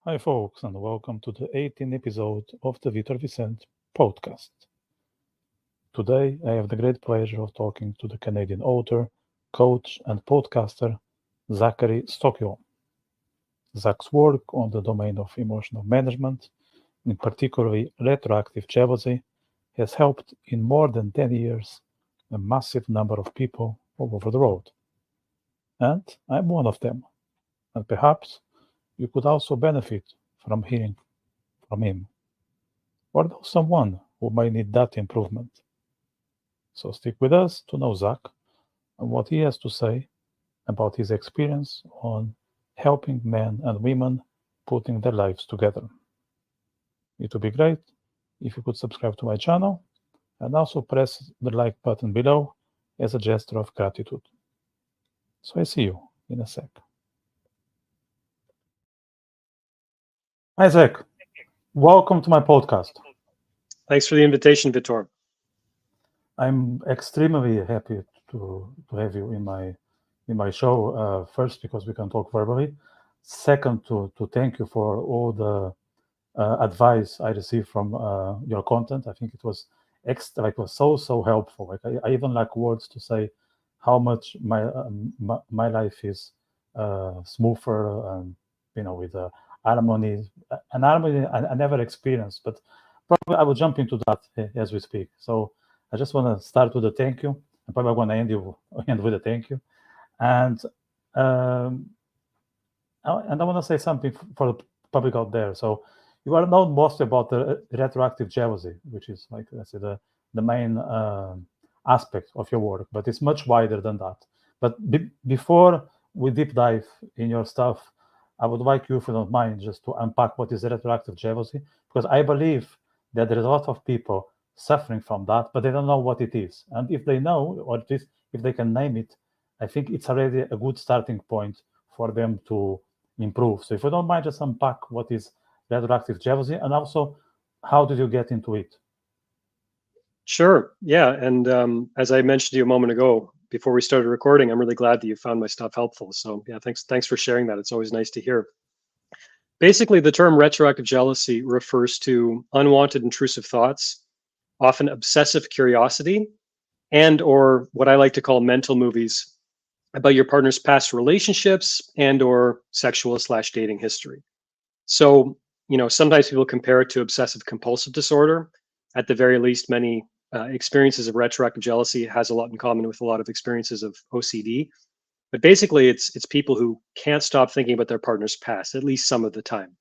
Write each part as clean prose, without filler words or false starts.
Hi, folks, and welcome to the 18th episode of the Vitor Vicente Podcast. Today, I have the great pleasure of talking to the Canadian author, coach, and podcaster Zachary Stockill. Zach's work on the domain of emotional management, in particular retroactive jealousy, has helped in more than 10 years a massive number of people all over the world. And I'm one of them. And perhaps you could also benefit from hearing from him, or know someone who might need that improvement. So stick with us to know Zach and what he has to say about his experience on helping men and women putting their lives together. It would be great if you could subscribe to my channel and also press the like button below as a gesture of gratitude. So I see you in a sec. Hi, Zach. Welcome to my podcast. Thanks for the invitation, Vitor. I'm extremely happy to have you in my show. First, because we can talk verbally. Second, to thank you for all the advice I received from your content. I think it was so helpful. Like I even like words to say how much my life is smoother, with harmony. An harmony I never experienced, but probably I will jump into that as we speak. So I just want to start with a thank you, and probably want to end with a thank you, and um, I want to say something for the public out there. So you are known mostly about the retroactive jealousy, which is like I say the main aspect of your work, but it's much wider than that. But before we deep dive in your stuff, I would like you, if you don't mind, just to unpack what is retroactive jealousy, because I believe that there is a lot of people suffering from that, but they don't know what it is. And if they know what it is, if they can name it, I think it's already a good starting point for them to improve. So if you don't mind, just unpack what is retroactive jealousy, and also how did you get into it? Sure. Yeah. And as I mentioned to you a moment ago, before we started recording, I'm really glad that you found my stuff helpful. So yeah, thanks for sharing that. It's always nice to hear. Basically, the term retroactive jealousy refers to unwanted intrusive thoughts, often obsessive curiosity, and or what I like to call mental movies about your partner's past relationships and or sexual/dating history. So, sometimes people compare it to obsessive compulsive disorder. At the very least, many experiences of retroactive jealousy has a lot in common with a lot of experiences of OCD. But basically, it's people who can't stop thinking about their partner's past, at least some of the time.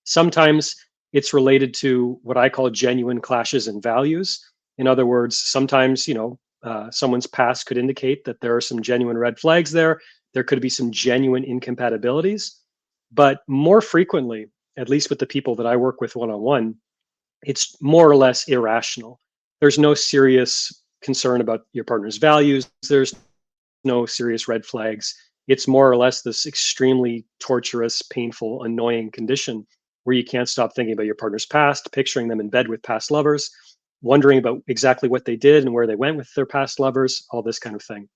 Sometimes it's related to what I call genuine clashes in values. In other words, sometimes, someone's past could indicate that there are some genuine red flags there. There could be some genuine incompatibilities. But more frequently, at least with the people that I work with one-on-one, it's more or less irrational. There's no serious concern about your partner's values. There's no serious red flags. It's more or less this extremely torturous, painful, annoying condition where you can't stop thinking about your partner's past, picturing them in bed with past lovers, wondering about exactly what they did and where they went with their past lovers, all this kind of thing.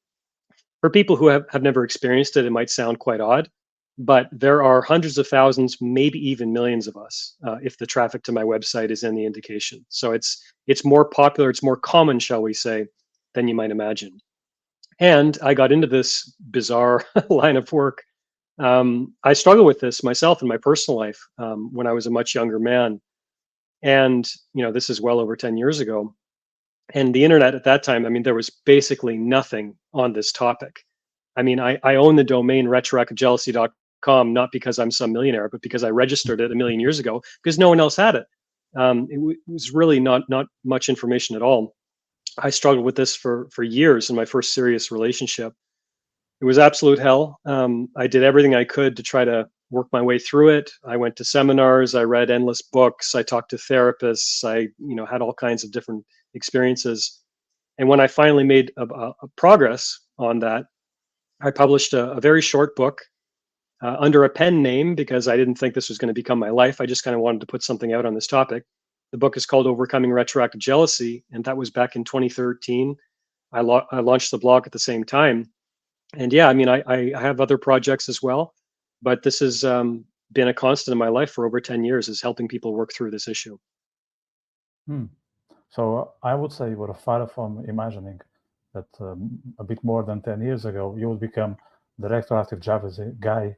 For people who have never experienced it, it might sound quite odd, but there are hundreds of thousands, maybe even millions of us, if the traffic to my website is any indication. So it's more popular, it's more common, shall we say, than you might imagine. And I got into this bizarre line of work. I struggled with this myself in my personal life when I was a much younger man. And, this is well over 10 years ago. And the internet at that time, I mean, there was basically nothing on this topic. I mean, I own the domain retroactivejealousy.com, not because I'm some millionaire, but because I registered it a million years ago because no one else had it. It was really not much information at all. I struggled with this for years in my first serious relationship. It was absolute hell. I did everything I could to try to work my way through it. I went to seminars, I read endless books, I talked to therapists, I had all kinds of different experiences. And when I finally made a progress on that, I published a very short book under a pen name because I didn't think this was going to become my life. I just kind of wanted to put something out on this topic. The book is called Overcoming Retroactive Jealousy, and that was back in 2013. I launched the blog at the same time. And yeah, I mean, I have other projects as well, but this is been a constant in my life for over 10 years, is helping people work through this issue. So I would say we're far from imagining that a bit more than 10 years ago, you would become the retroactive Java guy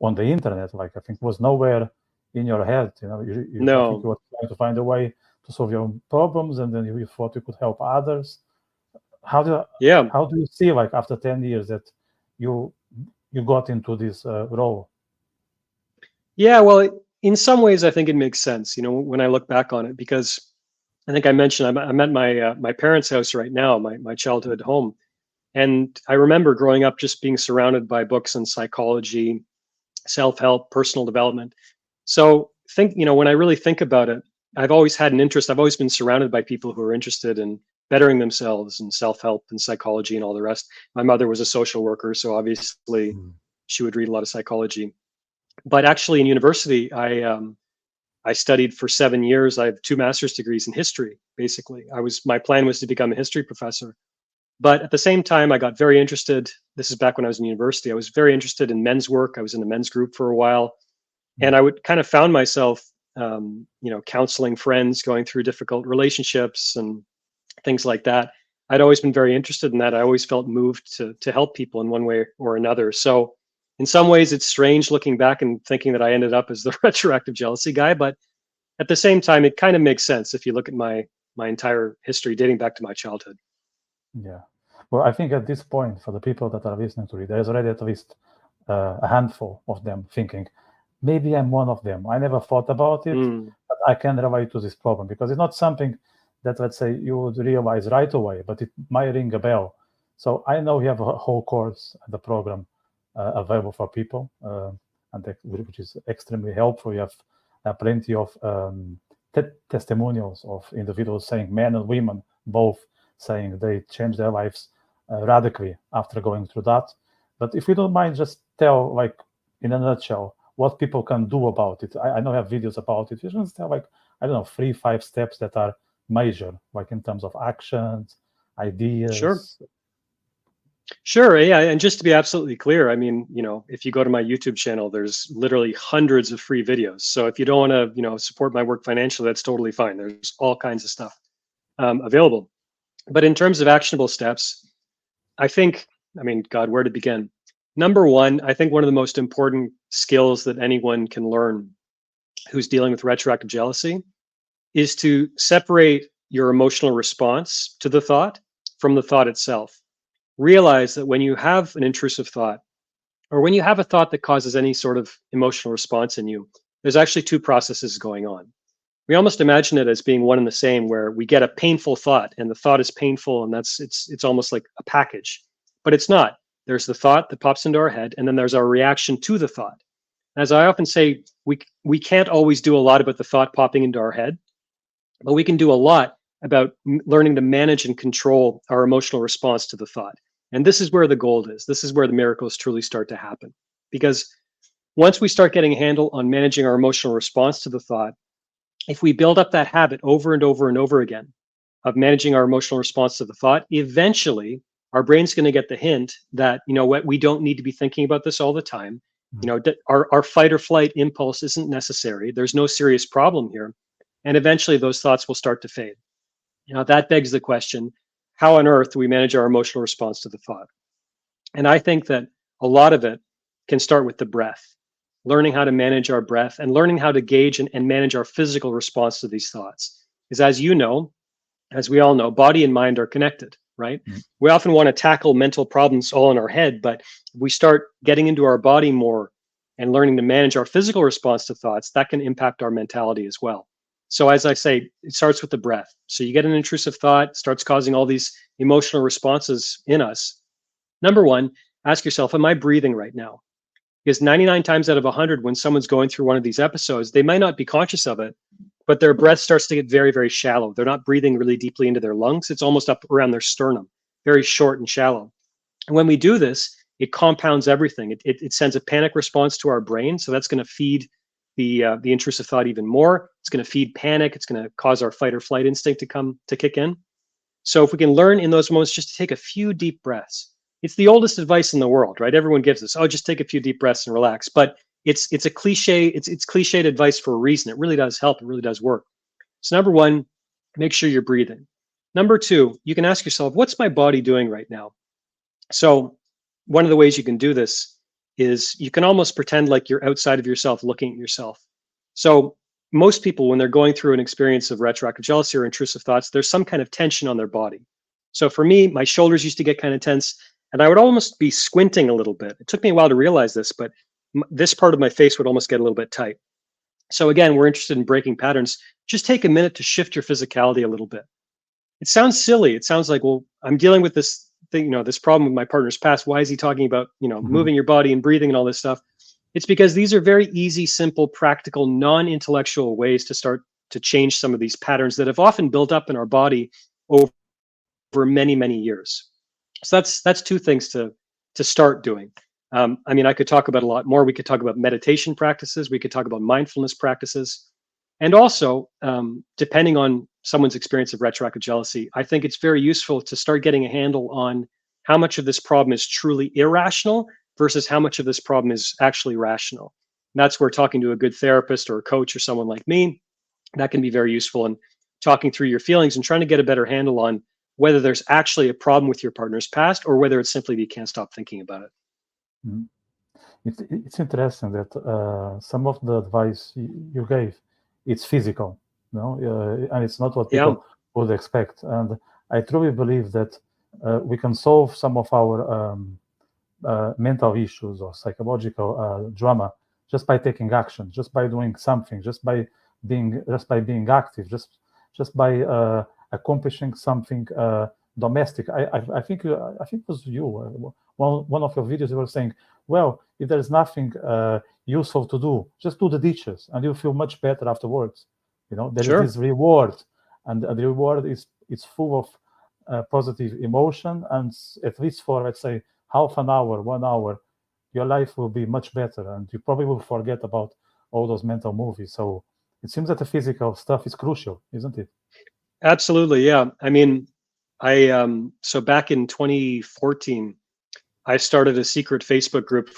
on the internet. Like, I think was nowhere in your head. You know, I think you were trying to find a way to solve your own problems, and then you thought you could help others. How do you see, like, after 10 years that you got into this role? Yeah, well, in some ways, I think it makes sense, you know, when I look back on it, because I think I mentioned I'm at my parents' house right now, my childhood home, and I remember growing up just being surrounded by books on psychology, self-help, personal development. So when I really think about it, I've always had an interest. I've always been surrounded by people who are interested in bettering themselves and self-help and psychology and all the rest. My mother was a social worker, so obviously she would read a lot of psychology. But actually, in university, I studied for 7 years. I have 2 master's degrees in history. Basically, my plan was to become a history professor. But at the same time, I got very interested. This is back when I was in university. I was very interested in men's work. I was in a men's group for a while, and I would kind of found myself, counseling friends going through difficult relationships and things like that. I'd always been very interested in that. I always felt moved to help people in one way or another. So in some ways, it's strange looking back and thinking that I ended up as the retroactive jealousy guy. But at the same time, it kind of makes sense if you look at my entire history dating back to my childhood. Yeah. Well, I think at this point, for the people that are listening to it, there's already at least a handful of them thinking, maybe I'm one of them. I never thought about it, but I can relate to this problem, because it's not something that, let's say, you would realize right away, but it might ring a bell. So I know you have a whole course and the program available for people, which is extremely helpful. You have plenty of testimonials of individuals saying, men and women both, saying they changed their lives radically after going through that. But if you don't mind, just tell, like, in a nutshell, what people can do about it. I know you have videos about it. You just tell, like, I don't know, 3-5 steps that are major, like in terms of actions, ideas. Sure. Yeah. And just to be absolutely clear, I mean, if you go to my YouTube channel, there's literally hundreds of free videos. So if you don't want to, support my work financially, that's totally fine. There's all kinds of stuff available. But in terms of actionable steps, God, where to begin? Number one, I think one of the most important skills that anyone can learn who's dealing with retroactive jealousy is to separate your emotional response to the thought from the thought itself. Realize that when you have an intrusive thought, or when you have a thought that causes any sort of emotional response in you, there's actually 2 processes going on. We almost imagine it as being one and the same, where we get a painful thought and the thought is painful, and it's almost like a package, but it's not. There's the thought that pops into our head, and then there's our reaction to the thought. As I often say, we can't always do a lot about the thought popping into our head, but we can do a lot about learning to manage and control our emotional response to the thought. And this is where the gold is. This is where the miracles truly start to happen. Because once we start getting a handle on managing our emotional response to the thought, if we build up that habit over and over and over again of managing our emotional response to the thought, eventually our brain's going to get the hint that, we don't need to be thinking about this all the time. Our fight or flight impulse isn't necessary. There's no serious problem here. And eventually those thoughts will start to fade. That begs the question, how on earth do we manage our emotional response to the thought? And I think that a lot of it can start with the breath, learning how to manage our breath and learning how to gauge and manage our physical response to these thoughts. Because as we all know, body and mind are connected, right? We often want to tackle mental problems all in our head, but if we start getting into our body more and learning to manage our physical response to thoughts, that can impact our mentality as well. So as I say, it starts with the breath. So you get an intrusive thought, starts causing all these emotional responses in us. Number one, ask yourself, am I breathing right now? Because 99 times out of 100, when someone's going through one of these episodes, they might not be conscious of it, but their breath starts to get very, very shallow. They're not breathing really deeply into their lungs. It's almost up around their sternum, very short and shallow. And when we do this, it compounds everything. It sends a panic response to our brain. So that's going to feed the intrusive thought even more. It's going to feed panic. It's going to cause our fight or flight instinct to kick in. So if we can learn in those moments just to take a few deep breaths, it's the oldest advice in the world, right? Everyone gives us, just take a few deep breaths and relax. But it's a cliche, it's cliched advice for a reason. It really does help. It really does work. So number one, make sure you're breathing. Number two, you can ask yourself, what's my body doing right now? So one of the ways you can do this is you can almost pretend like you're outside of yourself looking at yourself. So most people, when they're going through an experience of retroactive jealousy or intrusive thoughts, there's some kind of tension on their body. So for me, my shoulders used to get kind of tense, and I would almost be squinting a little bit. It took me a while to realize this, but this part of my face would almost get a little bit tight. So again, we're interested in breaking patterns. Just take a minute to shift your physicality a little bit. It sounds silly. It sounds like, well, I'm dealing with this thing, this problem with my partner's past. Why is he talking about, moving your body and breathing and all this stuff? It's because these are very easy, simple, practical, non-intellectual ways to start to change some of these patterns that have often built up in our body over many, many years. So that's two things to start doing. I could talk about a lot more. We could talk about meditation practices. We could talk about mindfulness practices. And also, depending on someone's experience of retroactive jealousy, I think it's very useful to start getting a handle on how much of this problem is truly irrational versus how much of this problem is actually rational. And that's where talking to a good therapist or a coach or someone like me, that can be very useful in talking through your feelings and trying to get a better handle on whether there's actually a problem with your partner's past or whether it's simply you can't stop thinking about it. Mm. It's interesting that some of the advice you gave, it's physical, and it's not what people would expect. And I truly believe that we can solve some of our mental issues or psychological drama just by taking action, just by doing something, just by being active, just by accomplishing something domestic. I think it was you. One of your videos you were saying, well, if there is nothing useful to do, just do the dishes, and you'll feel much better afterwards. There is this reward, and the reward is full of positive emotion, and at least for, let's say, half an hour, 1 hour, your life will be much better, and you probably will forget about all those mental movies. So it seems that the physical stuff is crucial, isn't it? Absolutely, yeah. So back in 2014, I started a secret Facebook group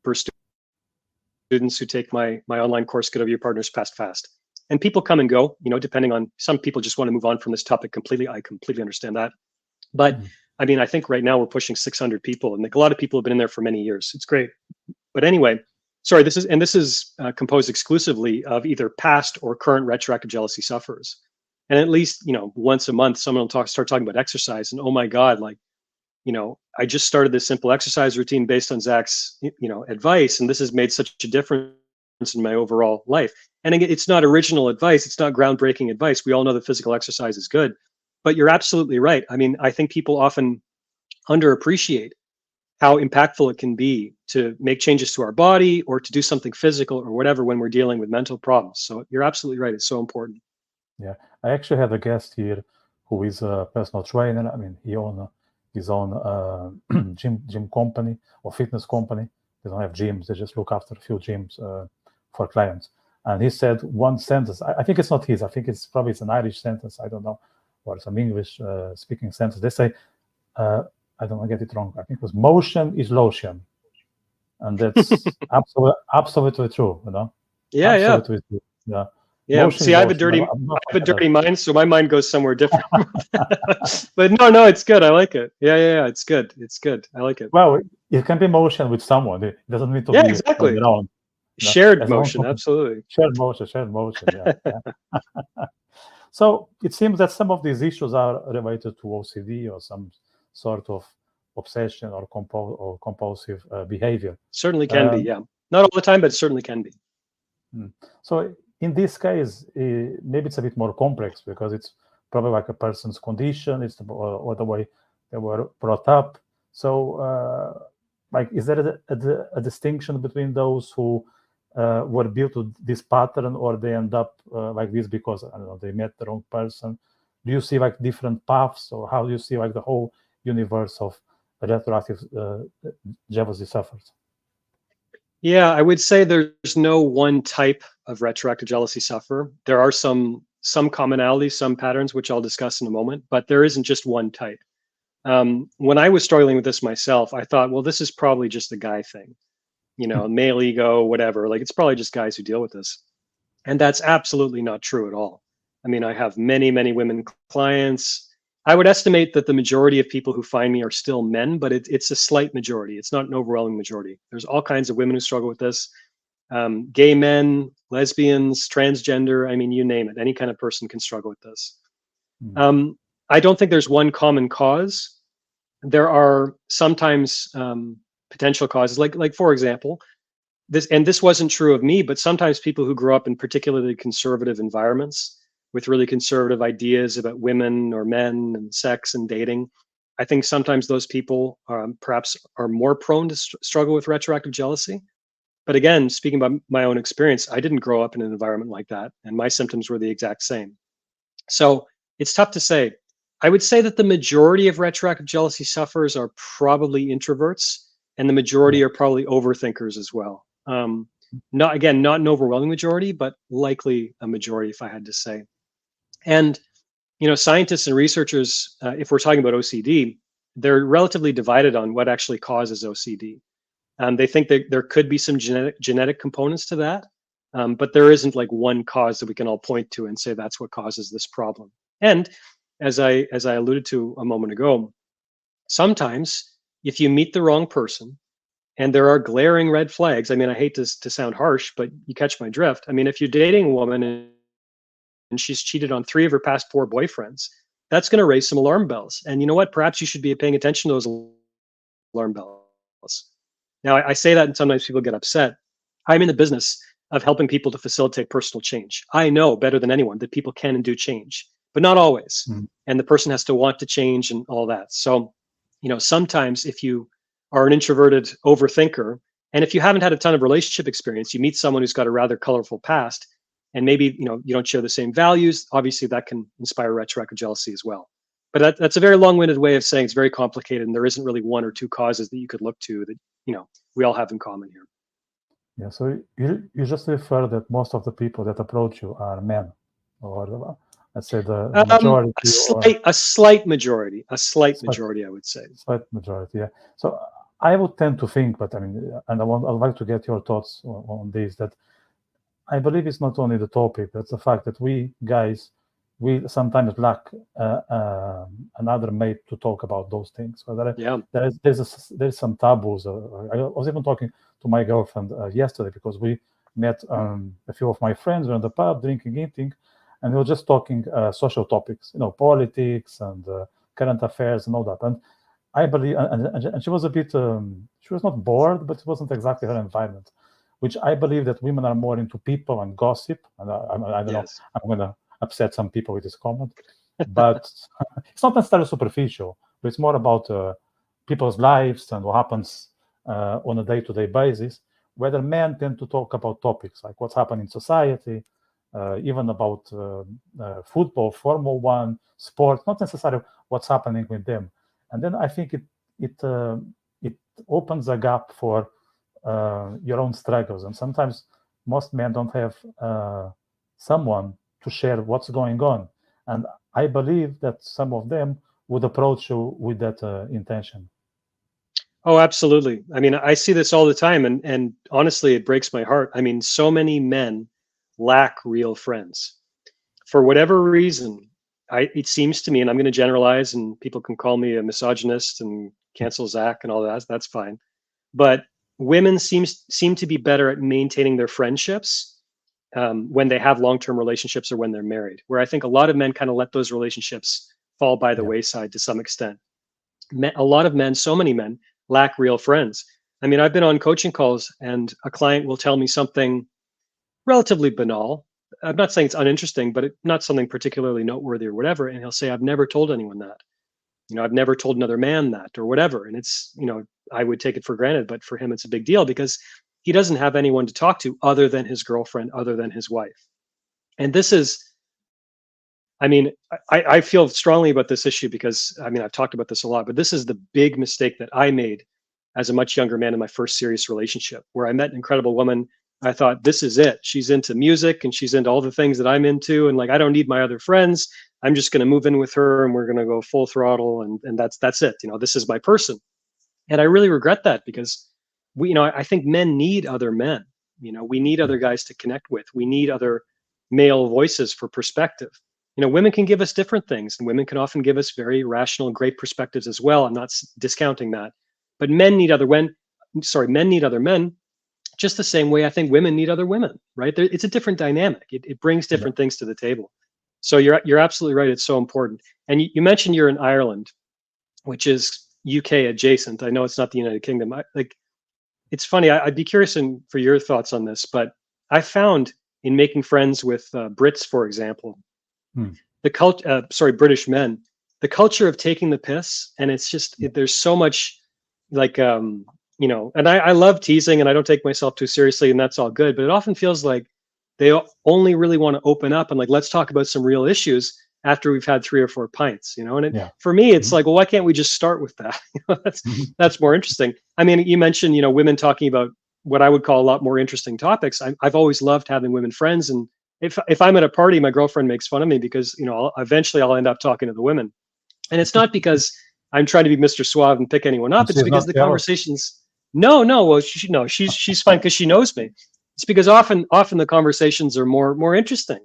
for students who take my online course, Get Over Your Partner's Past Fast. And people come and go, depending on, some people just want to move on from this topic completely. I completely understand that. But I think right now we're pushing 600 people, and a lot of people have been in there for many years. It's great. But anyway, sorry, this is composed exclusively of either past or current retroactive jealousy sufferers. And at least, once a month, someone will start talking about exercise, and oh my God, I just started this simple exercise routine based on Zach's, advice, and this has made such a difference in my overall life. And again, it's not original advice. It's not groundbreaking advice. We all know that physical exercise is good, but you're absolutely right. I think people often underappreciate how impactful it can be to make changes to our body or to do something physical or whatever when we're dealing with mental problems. So you're absolutely right. It's so important. Yeah, I actually have a guest here who is a personal trainer. He owns his own gym company or fitness company. They don't have gyms; they just look after a few gyms for clients. And he said one sentence. I think it's not his. I think it's probably an Irish sentence. I don't know, or some English speaking sentence. They say, I don't want to get it wrong. I think it was "motion is lotion," and that's absolutely true. Yeah, absolutely true. Yeah. Yeah. See, I have a dirty mind, so my mind goes somewhere different. But no, it's good. I like it. Yeah. It's good. I like it. Well, it can be motion with someone. It doesn't need to be exactly. on your own. Shared motion, absolutely. Shared motion. Yeah. So it seems that some of these issues are related to OCD or some sort of obsession or compulsive behavior. Certainly can be, yeah. Not all the time, but it certainly can be. So in this case, maybe it's a bit more complex because it's probably like a person's condition, it's or the way they were brought up. So, is there a distinction between those who were built to this pattern, or they end up like this because, I don't know, they met the wrong person? Do you see different paths, or how do you see the whole universe of retroactive jealousy sufferers? Yeah, I would say there's no one type of retroactive jealousy sufferer. There are some commonalities, some patterns, which I'll discuss in a moment, but there isn't just one type. When I was struggling with this myself, I thought, well, this is probably just a guy thing. male ego, whatever. Like, it's probably just guys who deal with this. And that's absolutely not true at all. I mean, I have many, many women clients. I would estimate that the majority of people who find me are still men, but it's a slight majority. It's not an overwhelming majority. There's all kinds of women who struggle with this. Gay men, lesbians, transgender, I mean, you name it. Any kind of person can struggle with this. I don't think there's one common cause. There are sometimes potential causes, like for example, this wasn't true of me, but sometimes people who grew up in particularly conservative environments with really conservative ideas about women or men and sex and dating, I think sometimes those people perhaps are more prone to struggle with retroactive jealousy. But again, speaking about my own experience, I didn't grow up in an environment like that, and my symptoms were the exact same. So it's tough to say. I would say that the majority of retroactive jealousy sufferers are probably introverts, and the majority are probably overthinkers as well. Not an overwhelming majority, but likely a majority, if I had to say. And scientists and researchers, if we're talking about OCD, they're relatively divided on what actually causes OCD. They think that there could be some genetic components to that, but there isn't like one cause that we can all point to and say that's what causes this problem. And as I alluded to a moment ago, sometimes if you meet the wrong person and there are glaring red flags, I mean, I hate to sound harsh, but you catch my drift. I mean, if you're dating a woman and she's cheated on 3 of her past 4 boyfriends, that's going to raise some alarm bells. And you know what? Perhaps you should be paying attention to those alarm bells. Now, I say that and sometimes people get upset. I'm in the business of helping people to facilitate personal change. I know better than anyone that people can and do change, but not always. And the person has to want to change and all that. So, sometimes if you are an introverted overthinker, and if you haven't had a ton of relationship experience, you meet someone who's got a rather colorful past, and maybe you don't share the same values, obviously that can inspire retroactive jealousy as well. But that's a very long-winded way of saying it's very complicated, and there isn't really 1 or 2 causes that you could look to that we all have in common here. Yeah, so you just refer that most of the people that approach you are men, or let's say the majority. A slight majority, I would say. Slight majority, yeah. So I would tend to think, but I mean, and I'd like to get your thoughts on this, that I believe it's not only the topic, but the fact that we guys, we sometimes lack another mate to talk about those things. So there's some taboos. I was even talking to my girlfriend yesterday because we met a few of my friends were in the pub drinking, eating, and we were just talking social topics, politics and current affairs and all that. And I believe, and she was a bit, she was not bored, but it wasn't exactly her environment, which I believe that women are more into people and gossip. And I don't know, I'm going to upset some people with this comment, but it's not necessarily superficial, but it's more about people's lives and what happens on a day-to-day basis, whether men tend to talk about topics like what's happening in society, even about football, Formula 1, sport, not necessarily what's happening with them. And then I think it opens a gap for your own struggles. And sometimes most men don't have someone to share what's going on. And I believe that some of them would approach you with that intention. Oh, absolutely. I mean, I see this all the time, and honestly, it breaks my heart. I mean, so many men lack real friends. For whatever reason, it seems to me, and I'm going to generalize, and people can call me a misogynist and cancel Zach and all that. That's fine. But women seem to be better at maintaining their friendships when they have long-term relationships or when they're married, where I think a lot of men kind of let those relationships fall by the wayside to some extent. A lot of men, so many men, lack real friends. I mean, I've been on coaching calls and a client will tell me something relatively banal. I'm not saying it's uninteresting, but not something particularly noteworthy or whatever. And he'll say, I've never told anyone that. I've never told another man that or whatever. And it's, I would take it for granted, but for him, it's a big deal because he doesn't have anyone to talk to other than his girlfriend, other than his wife. And this is, I mean, I feel strongly about this issue because, I mean, I've talked about this a lot, but this is the big mistake that I made as a much younger man in my first serious relationship, where I met an incredible woman. I thought, this is it. She's into music and she's into all the things that I'm into. And like, I don't need my other friends. I'm just going to move in with her and we're going to go full throttle. And that's it. This is my person. And I really regret that because I think men need other men. We need other guys to connect with. We need other male voices for perspective. Women can give us different things, and women can often give us very rational, great perspectives as well. I'm not discounting that, but men need other men, just the same way I think women need other women, right? It's a different dynamic. It brings different things to the table. So you're absolutely right. It's so important. And you mentioned you're in Ireland, which is UK adjacent. I know it's not the United Kingdom. It's funny. I'd be curious for your thoughts on this, but I found in making friends with Brits, for example, British men, the culture of taking the piss, and it's just there's so much and I love teasing, and I don't take myself too seriously, and that's all good. But it often feels like they only really want to open up and let's talk about some real issues after we've had 3 or 4 pints, and for me, it's like, well, why can't we just start with that? That's more interesting. I mean, you mentioned, women talking about what I would call a lot more interesting topics. I've always loved having women friends. And if I'm at a party, my girlfriend makes fun of me because, eventually I'll end up talking to the women. And it's not because I'm trying to be Mr. Suave and pick anyone up. It's because the conversations, no, well, she's fine because she knows me. It's because often the conversations are more interesting,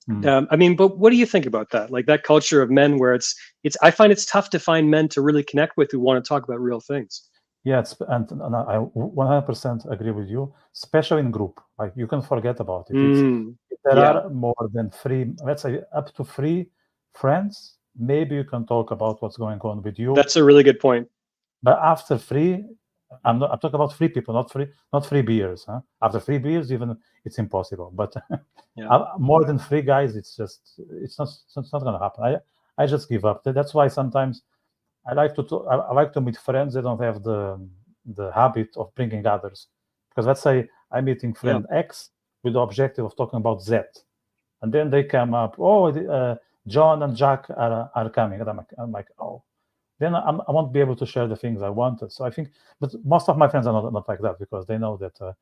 I mean, but what do you think about that? Like that culture of men where I find it's tough to find men to really connect with who want to talk about real things. Yeah, and I 100% agree with you, especially in group. Like you can forget about it. If there are more than 3, let's say up to 3 friends, maybe you can talk about what's going on with you. That's a really good point. But after 3, I'm talking about 3 people, not 3 beers. Huh? After 3 beers, even it's impossible. But more than 3 guys, it's not going to happen. I just give up. That's why sometimes I like to meet friends that don't have the habit of bringing others. Because let's say I'm meeting friend X with the objective of talking about Z, and then they come up. John and Jack are coming, and I'm like, oh. Then I won't be able to share the things I wanted. So I think, but most of my friends are not like that because they know that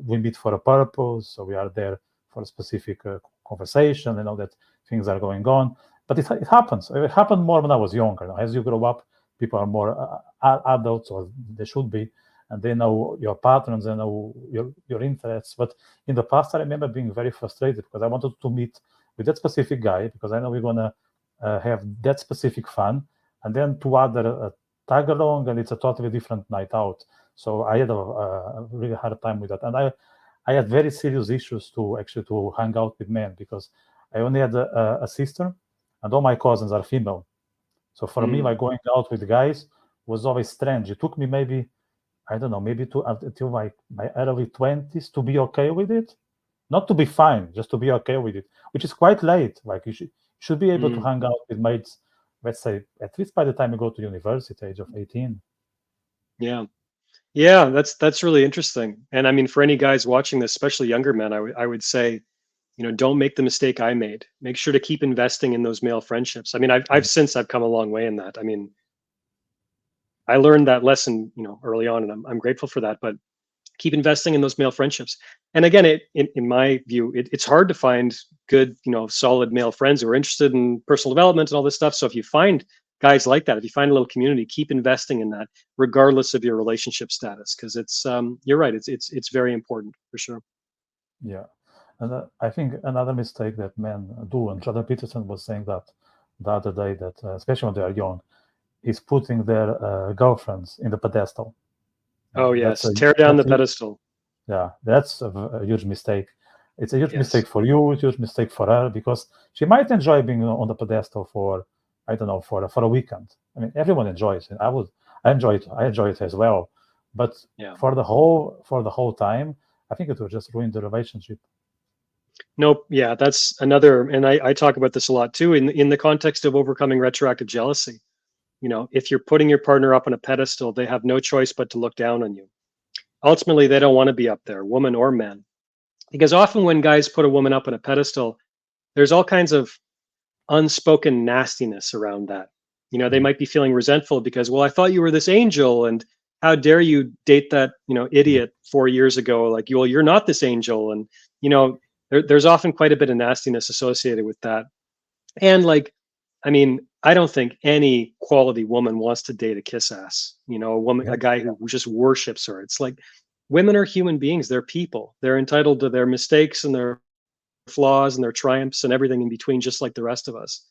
we meet for a purpose. So we are there for a specific conversation. They know that things are going on. But it happens. It happened more when I was younger. As you grow up, people are more adults, or they should be, and they know your patterns, they know your interests. But in the past, I remember being very frustrated because I wanted to meet with that specific guy because I know we're going to have that specific fun. And then 2 other tag along, and it's a totally different night out. So I had a really hard time with that, and I had very serious issues to hang out with men because I only had a sister, and all my cousins are female. So for me, like going out with guys was always strange. It took me maybe until my early 20s to be okay with it, not to be fine, just to be okay with it, which is quite late. Like you should be able to hang out with mates. Let's say at least by the time you go to university, age of 18. Yeah, that's really interesting. And I mean, for any guys watching this, especially younger men, I would say, don't make the mistake I made. Make sure to keep investing in those male friendships. I mean, I've come a long way in that. I mean, I learned that lesson, early on, and I'm grateful for that. But keep investing in those male friendships. And again, in my view, it's hard to find good, solid male friends who are interested in personal development and all this stuff. So if you find guys like that, if you find a little community, keep investing in that, regardless of your relationship status, because it's you're right, it's very important for sure. Yeah, and I think another mistake that men do, and Jordan Peterson was saying that the other day, that especially when they are young, is putting their girlfriends in the pedestal. Oh yes, tear down the pedestal. Yeah, that's a huge mistake. It's a huge mistake for you, a huge mistake for her, because she might enjoy being on the pedestal for, I don't know, for a weekend. I mean, everyone enjoys it. I enjoy it as well. But for the whole time, I think it will just ruin the relationship. Nope. Yeah, that's another, and I talk about this a lot too in the context of overcoming retroactive jealousy. If you're putting your partner up on a pedestal, they have no choice but to look down on you. Ultimately, they don't want to be up there, woman or man. Because often when guys put a woman up on a pedestal, there's all kinds of unspoken nastiness around that. They might be feeling resentful because, well, I thought you were this angel, and how dare you date that, idiot 4 years ago? Like, well, you're not this angel. And, there's often quite a bit of nastiness associated with that. And I mean, I don't think any quality woman wants to date a kiss ass, a guy who just worships her. It's like, women are human beings. They're people. They're entitled to their mistakes and their flaws and their triumphs and everything in between, just like the rest of us.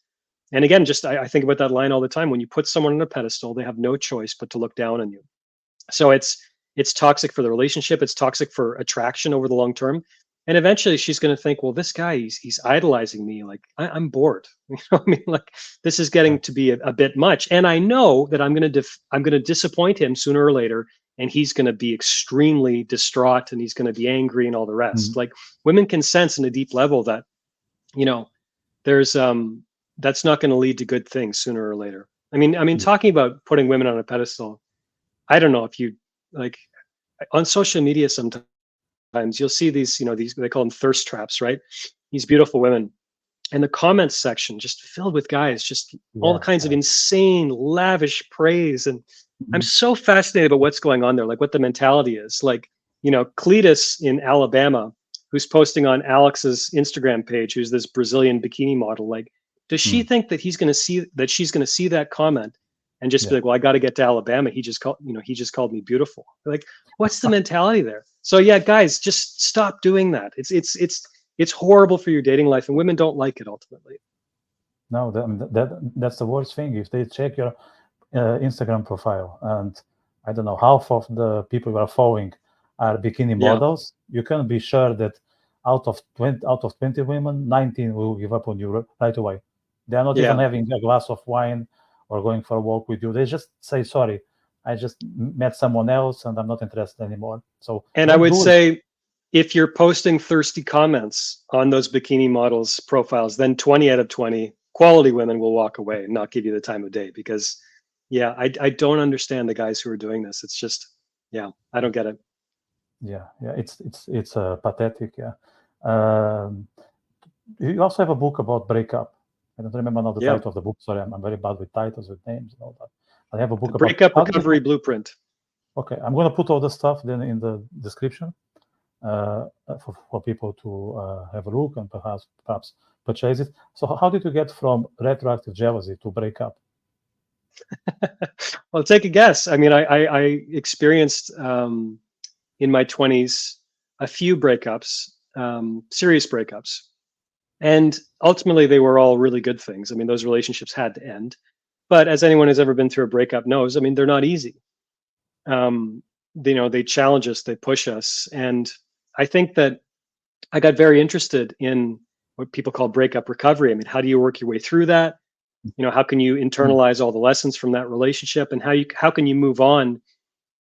And again, I think about that line all the time. When you put someone on a pedestal, they have no choice but to look down on you. So it's toxic for the relationship. It's toxic for attraction over the long term. And eventually she's going to think, well, this guy, he's idolizing me. Like, I'm bored. I mean, like, this is getting to be a bit much. And I know that I'm going to disappoint him sooner or later. And he's going to be extremely distraught and he's going to be angry and all the rest. Like, women can sense in a deep level that, there's, that's not going to lead to good things sooner or later. I mean, talking about putting women on a pedestal, I don't know if you like on social media sometimes you'll see these, they call them thirst traps, right? These beautiful women, and the comments section just filled with guys, just all kinds of insane, lavish praise. And I'm so fascinated about what's going on there, like what the mentality is. Like, Cletus in Alabama, who's posting on Alex's Instagram page, who's this Brazilian bikini model. Like, does she think that she's going to see that comment and just be like, well, I got to get to Alabama. He just called me beautiful. Like, what's the mentality there? So yeah, guys, just stop doing that. It's horrible for your dating life, and women don't like it ultimately. No, that's the worst thing. If they check your Instagram profile and I don't know, half of the people you are following are bikini models, you can be sure that out of 20 women, 19 will give up on you right away. They are not even having a glass of wine or going for a walk with you. They just say, sorry, I just met someone else and I'm not interested anymore. So, and I would say, if you're posting thirsty comments on those bikini models' profiles, then 20 out of 20 quality women will walk away and not give you the time of day. Because, I don't understand the guys who are doing this. It's just, I don't get it. Yeah, it's pathetic. You also have a book about Breakup. I don't remember now the title of the book. Sorry, I'm very bad with titles, with names and all that. I have a book about Breakup Recovery Blueprint. Okay, I'm going to put all the stuff then in the description for people to have a look and perhaps purchase it. So how did you get from retroactive jealousy to Breakup? Well, take a guess. I mean, I experienced in my 20s a few breakups, serious breakups. And ultimately, they were all really good things. I mean, those relationships had to end. But as anyone who's ever been through a breakup knows, I mean, they're not easy. They challenge us, they push us. And I think that I got very interested in what people call breakup recovery. I mean, how do you work your way through that? How can you internalize all the lessons from that relationship, and how can you move on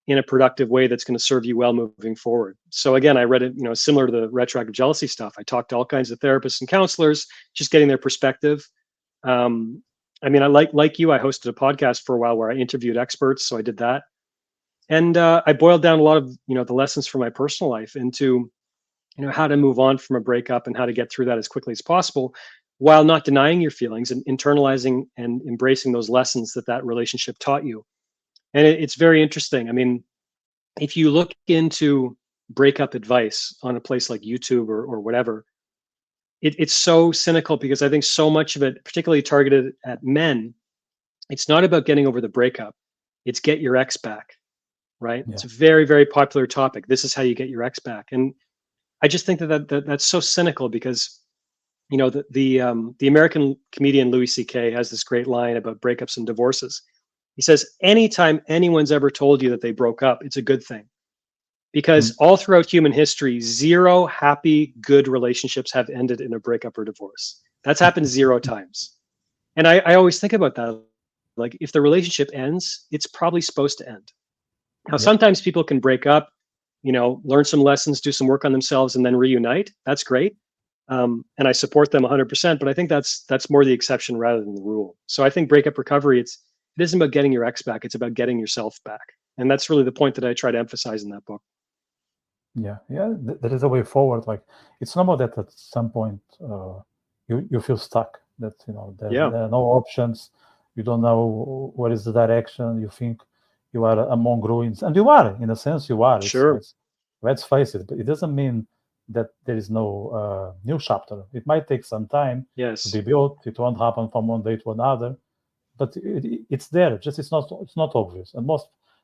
in a productive way that's going to serve you well moving forward? So again, I read it, similar to the retroactive jealousy stuff. I talked to all kinds of therapists and counselors, just getting their perspective. I mean, I like you, I hosted a podcast for a while where I interviewed experts. So I did that. And I boiled down a lot of, the lessons from my personal life into, how to move on from a breakup and how to get through that as quickly as possible, while not denying your feelings and internalizing and embracing those lessons that relationship taught you. And it's very interesting. I mean, if you look into breakup advice on a place like YouTube or whatever, it's so cynical, because I think so much of it, particularly targeted at men, it's not about getting over the breakup. It's get your ex back, right? Yeah. It's a very, very popular topic. This is how you get your ex back. And I just think that's so cynical, because the American comedian Louis C.K. has this great line about breakups and divorces. He says, anytime anyone's ever told you that they broke up, it's a good thing. Because all throughout human history, 0 happy, good relationships have ended in a breakup or divorce. That's happened 0 times. And I always think about that. Like, if the relationship ends, it's probably supposed to end. Now, sometimes people can break up, learn some lessons, do some work on themselves, and then reunite. That's great. And I support them 100%, but I think that's more the exception rather than the rule. So I think breakup recovery, it isn't about getting your ex back, it's about getting yourself back. And that's really the point that I try to emphasize in that book. Yeah, there is a way forward. Like, it's normal that at some point you feel stuck, that there are no options, you don't know what is the direction, you think you are among ruins, and you are, in a sense you are. Sure. Let's face it, but it doesn't mean that there is no new chapter. It might take some time to be built. It won't happen from one day to another. but it's there. Just it's not obvious. And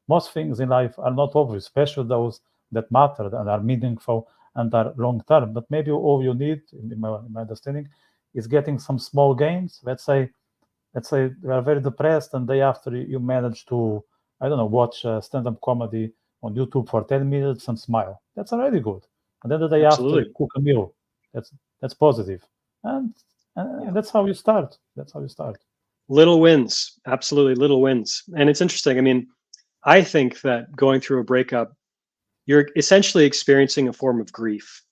most things in life are not obvious, especially those that matter and are meaningful and are long term. But maybe all you need, in my understanding, is getting some small gains. Let's say you are very depressed, and day after you manage to, I don't know, watch stand-up comedy on YouTube for 10 minutes and smile. That's already good. And then the day after you Absolutely. cook a meal. That's positive. And, Yeah. and that's how you start. That's how you start. Little wins, absolutely little wins. And it's interesting. I mean, I think that going through a breakup, you're essentially experiencing a form of grief,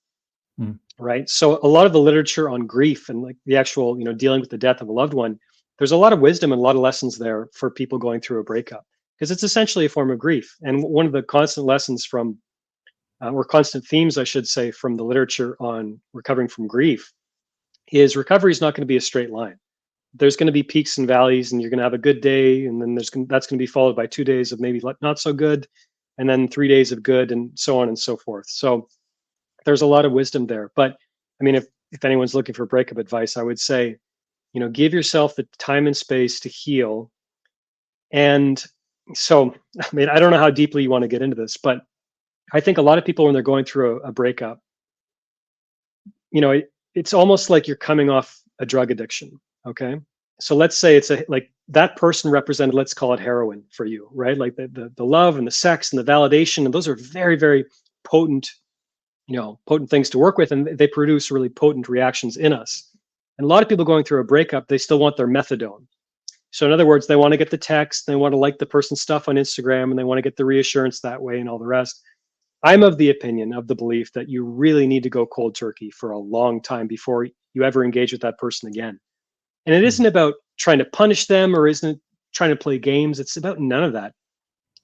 Mm. right? So a lot of the literature on grief and like the actual, dealing with the death of a loved one, there's a lot of wisdom and a lot of lessons there for people going through a breakup because it's essentially a form of grief. And one of the constant lessons from, or constant themes, I should say, from the literature on recovering from grief is recovery is not going to be a straight line. There's going to be peaks and valleys, and you're going to have a good day, and then that's going to be followed by 2 days of maybe not so good, and then 3 days of good, and so on and so forth. So there's a lot of wisdom there. But I mean, if anyone's looking for breakup advice, I would say, give yourself the time and space to heal. And so, I mean, I don't know how deeply you want to get into this, but I think a lot of people when they're going through a breakup, it's almost like you're coming off a drug addiction. Okay. So let's say it's like that person represented, let's call it heroin for you, right? Like the love and the sex and the validation, and those are very, very potent, potent things to work with, and they produce really potent reactions in us. And a lot of people going through a breakup, they still want their methadone. So in other words, they want to get the text, they want to like the person's stuff on Instagram, and they want to get the reassurance that way and all the rest. I'm of the opinion, of the belief that you really need to go cold turkey for a long time before you ever engage with that person again. And it isn't Mm. about trying to punish them or isn't trying to play games. It's about none of that.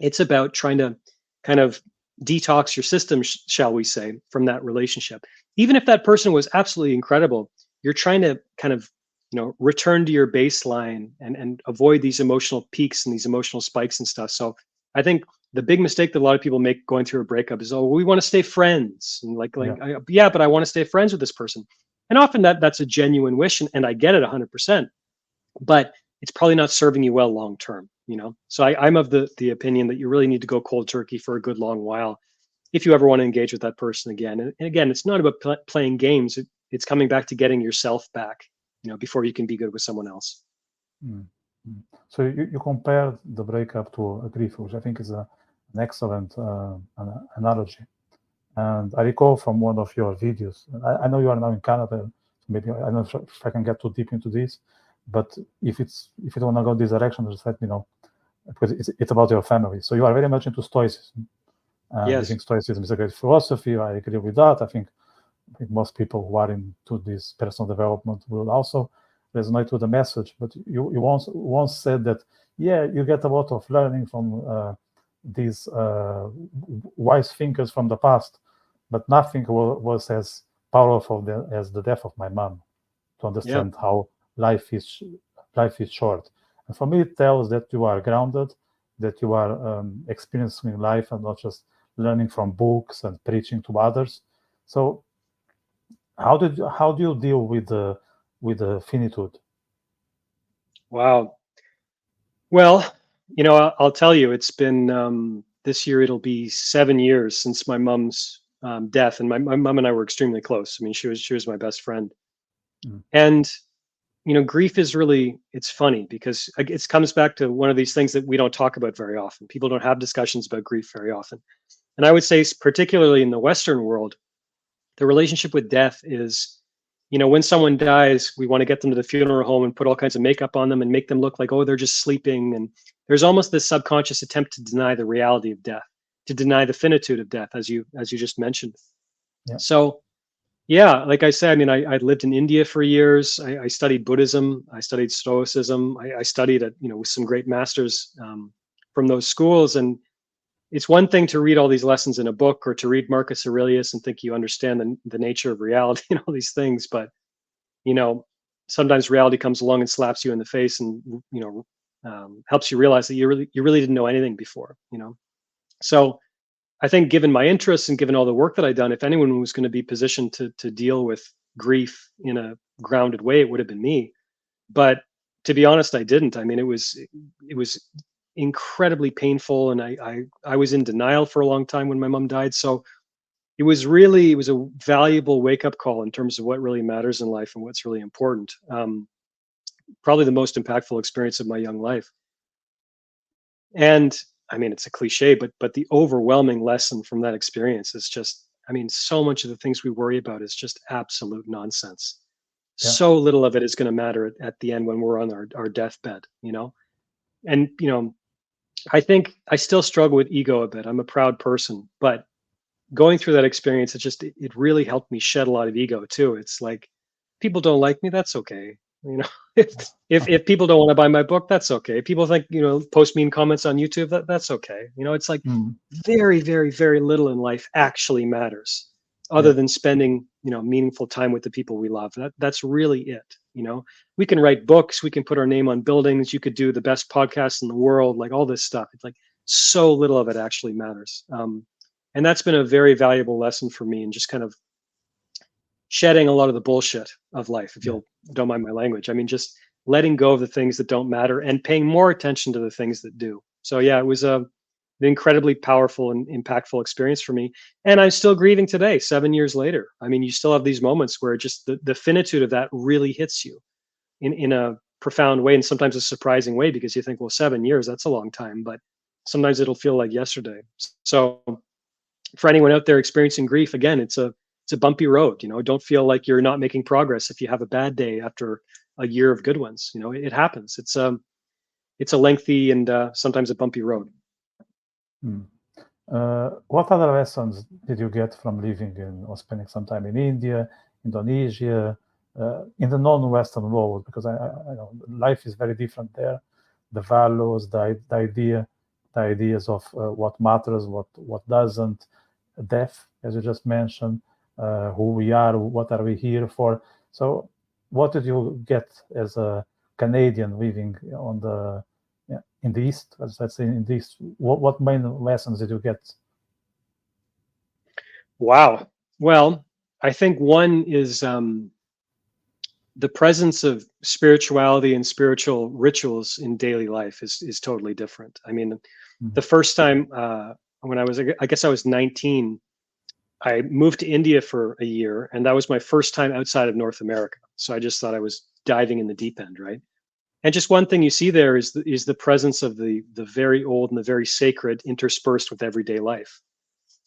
It's about trying to kind of detox your system, shall we say, from that relationship. Even if that person was absolutely incredible, you're trying to kind of, return to your baseline and avoid these emotional peaks and these emotional spikes and stuff. So I think the big mistake that a lot of people make going through a breakup is, oh, we want to stay friends, and Yeah. yeah, but I want to stay friends with this person. And often that's a genuine wish, and I get it 100%, but it's probably not serving you well long term. So I'm of the opinion that you really need to go cold turkey for a good long while if you ever want to engage with that person again. And again, it's not about playing games. It's coming back to getting yourself back, before you can be good with someone else. Mm. Mm. So you compare the breakup to a grief, which I think is an excellent analogy. And I recall from one of your videos, I know you are now in Canada, so maybe I don't know if I can get too deep into this, but if you want to go this direction, just let me know, because it's about your family. So you are very much into Stoicism, and you Yes. think Stoicism is a great philosophy. I agree with that. I think most people who are into this personal development will also resonate with the message. But you once said that, yeah, you get a lot of learning from these wise thinkers from the past, but nothing was as powerful as the death of my mom to Yeah. understand how life is short. And for me, it tells that you are grounded, that you are experiencing life and not just learning from books and preaching to others. So how do you deal with the finitude? Wow. Well, I'll tell you, it's been this year. It'll be 7 years since my mom's death, and my mom and I were extremely close. I mean, she was my best friend, Mm. and grief is really, it's funny because it comes back to one of these things that we don't talk about very often. People don't have discussions about grief very often, and I would say, particularly in the Western world, the relationship with death is, when someone dies, we want to get them to the funeral home and put all kinds of makeup on them and make them look like, oh, they're just sleeping. And there's almost this subconscious attempt to deny the reality of death, to deny the finitude of death, as you just mentioned. Yeah. So yeah, like I said, I mean, I lived in India for years. I studied Buddhism. I studied Stoicism. I studied at, with some great masters from those schools. And it's one thing to read all these lessons in a book or to read Marcus Aurelius and think you understand the nature of reality and all these things. But, you know, sometimes reality comes along and slaps you in the face and, helps you realize that you really didn't know anything before. So I think given my interests and given all the work that I've done, if anyone was going to be positioned to deal with grief in a grounded way, it would have been me. But to be honest, I didn't. I mean, it was incredibly painful, and I was in denial for a long time when my mom died. So it was a valuable wake up call in terms of what really matters in life and what's really important. Probably the most impactful experience of my young life. And I mean, it's a cliche, but the overwhelming lesson from that experience is just, I mean, so much of the things we worry about is just absolute nonsense. Yeah. So little of it is going to matter at the end when we're on our deathbed, you know? And, you know, I think I still struggle with ego a bit. I'm a proud person, but going through that experience, it really helped me shed a lot of ego too. It's like, people don't like me, that's okay. You know, if people don't want to buy my book, that's okay. People think, you know, post mean comments on YouTube, that's okay. You know, it's like very, very, very little in life actually matters other than spending, you know, meaningful time with the people we love. That's really it. You know, we can write books, we can put our name on buildings, you could do the best podcasts in the world, like all this stuff. It's like so little of it actually matters. And that's been a very valuable lesson for me, and just kind of shedding a lot of the bullshit of life, if you'll don't mind my language. I mean, just letting go of the things that don't matter and paying more attention to the things that do. So yeah, it was an incredibly powerful and impactful experience for me. And I'm still grieving today, 7 years later. I mean, you still have these moments where just the finitude of that really hits you in a profound way, and sometimes a surprising way, because you think, well, 7 years, that's a long time, but sometimes it'll feel like yesterday. So for anyone out there experiencing grief, again, it's a bumpy road. You know, don't feel like you're not making progress if you have a bad day after a year of good ones. You know, it happens. It's a lengthy and sometimes a bumpy road. What other lessons did you get from living in or spending some time in India, Indonesia, in the non-Western world? Because I know life is very different there. The values, the ideas of what matters, what doesn't, death, as you just mentioned, who we are, what are we here for. So what did you get as a Canadian living on the in the East, let's say in the East? What main lessons did you get? Wow. Well, I think one is the presence of spirituality and spiritual rituals in daily life is totally different. I mean, the first time when I guess I was 19, I moved to India for a year, and that was my first time outside of North America. So I just thought I was diving in the deep end, right? And just one thing you see there is the presence of the very old and the very sacred interspersed with everyday life.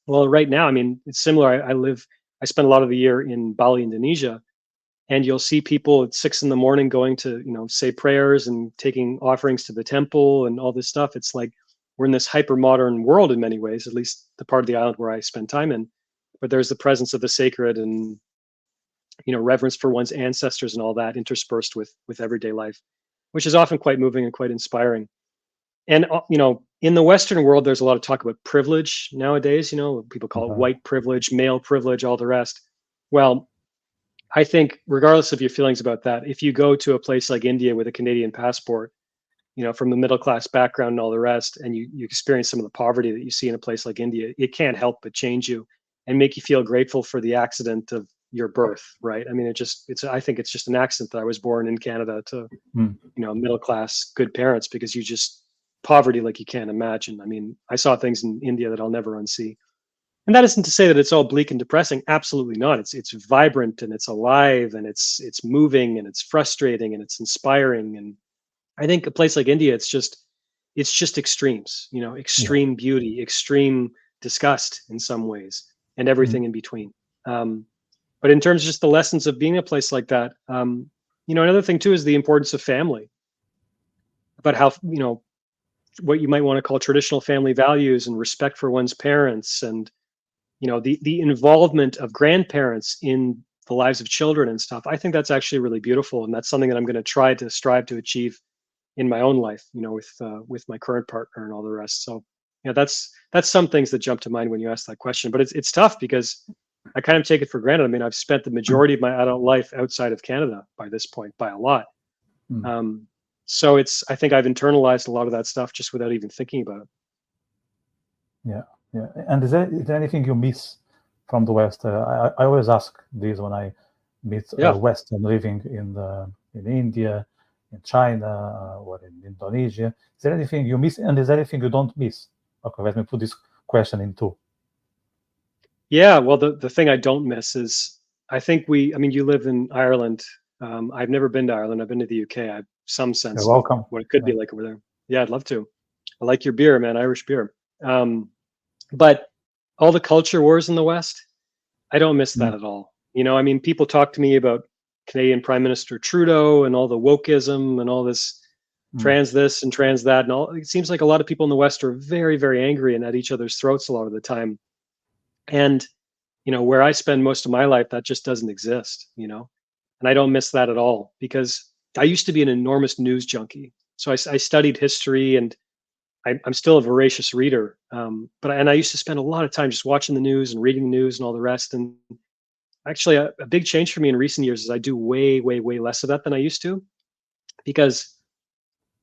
Well, right now, I mean, it's similar. I spend a lot of the year in Bali, Indonesia, and you'll see people at 6 a.m. going to, you know, say prayers and taking offerings to the temple and all this stuff. It's like we're in this hyper modern world in many ways, at least the part of the island where I spend time in. But there's the presence of the sacred and, you know, reverence for one's ancestors and all that interspersed with everyday life, which is often quite moving and quite inspiring. And you know, in the Western world, there's a lot of talk about privilege nowadays. You know, people call it white privilege, male privilege, all the rest. Well, I think regardless of your feelings about that, if you go to a place like India with a Canadian passport, you know, from the middle class background and all the rest, and you experience some of the poverty that you see in a place like India, it can't help but change you and make you feel grateful for the accident of your birth, right? I mean, I think it's just an accident that I was born in Canada to, you know, middle class, good parents, because poverty like you can't imagine. I mean, I saw things in India that I'll never unsee. And that isn't to say that it's all bleak and depressing. Absolutely not. It's vibrant and it's alive and it's moving and it's frustrating and it's inspiring. And I think a place like India, it's just extremes, you know, extreme beauty, extreme disgust in some ways, and everything in between. But in terms of just the lessons of being a place like that, you know, another thing too is the importance of family, about how, you know, what you might want to call traditional family values and respect for one's parents, and, you know, the involvement of grandparents in the lives of children and stuff. I think that's actually really beautiful, and that's something that I'm going to strive to achieve in my own life, you know, with my current partner and all the rest. So yeah, that's some things that jump to mind when you ask that question. But it's tough because I kind of take it for granted. I mean, I've spent the majority of my adult life outside of Canada by this point, by a lot. So I think I've internalized a lot of that stuff just without even thinking about it. Yeah. And is there anything you miss from the West? I always ask this when I meet Western living in India, in China or in Indonesia? Is there anything you miss, and is there anything you don't miss? Okay, let me put this question in two. Yeah, well, the thing I don't miss is I think I mean, you live in Ireland. I've never been to Ireland. I've been to the UK. I have some You're sense of welcome. what it could be like over there. Yeah, I'd love to. I like your beer, man, Irish beer. But all the culture wars in the West, I don't miss Mm, that at all. You know, I mean, people talk to me about Canadian Prime Minister Trudeau and all the wokeism and all this mm, trans this and trans that and all. It seems like a lot of people in the West are very, very angry and at each other's throats a lot of the time. And you know, where I spend most of my life, that just doesn't exist, you know, and I don't miss that at all because I used to be an enormous news junkie. So I studied history and I'm still a voracious reader. And I used to spend a lot of time just watching the news and reading the news and all the rest. And actually, a big change for me in recent years is I do way, way, way less of that than I used to because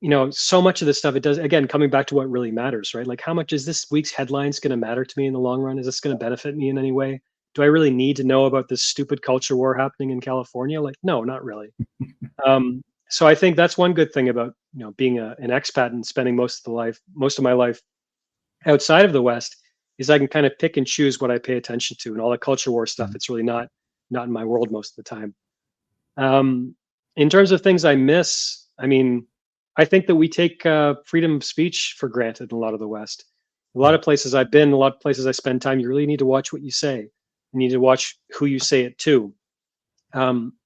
you know, so much of this stuff, it does, again, coming back to what really matters, right? Like, how much is this week's headlines going to matter to me in the long run? Is this going to benefit me in any way? Do I really need to know about this stupid culture war happening in California? Like, no, not really. So I think that's one good thing about, you know, being an expat and spending most of my life outside of the West is I can kind of pick and choose what I pay attention to, and all the culture war stuff. mm, It's really not in my world most of the time. Um, in terms of things I miss, I mean, I think that we take freedom of speech for granted in a lot of the West. A lot yeah. of places I've been, a lot of places I spend time, you really need to watch what you say. You need to watch who you say it to.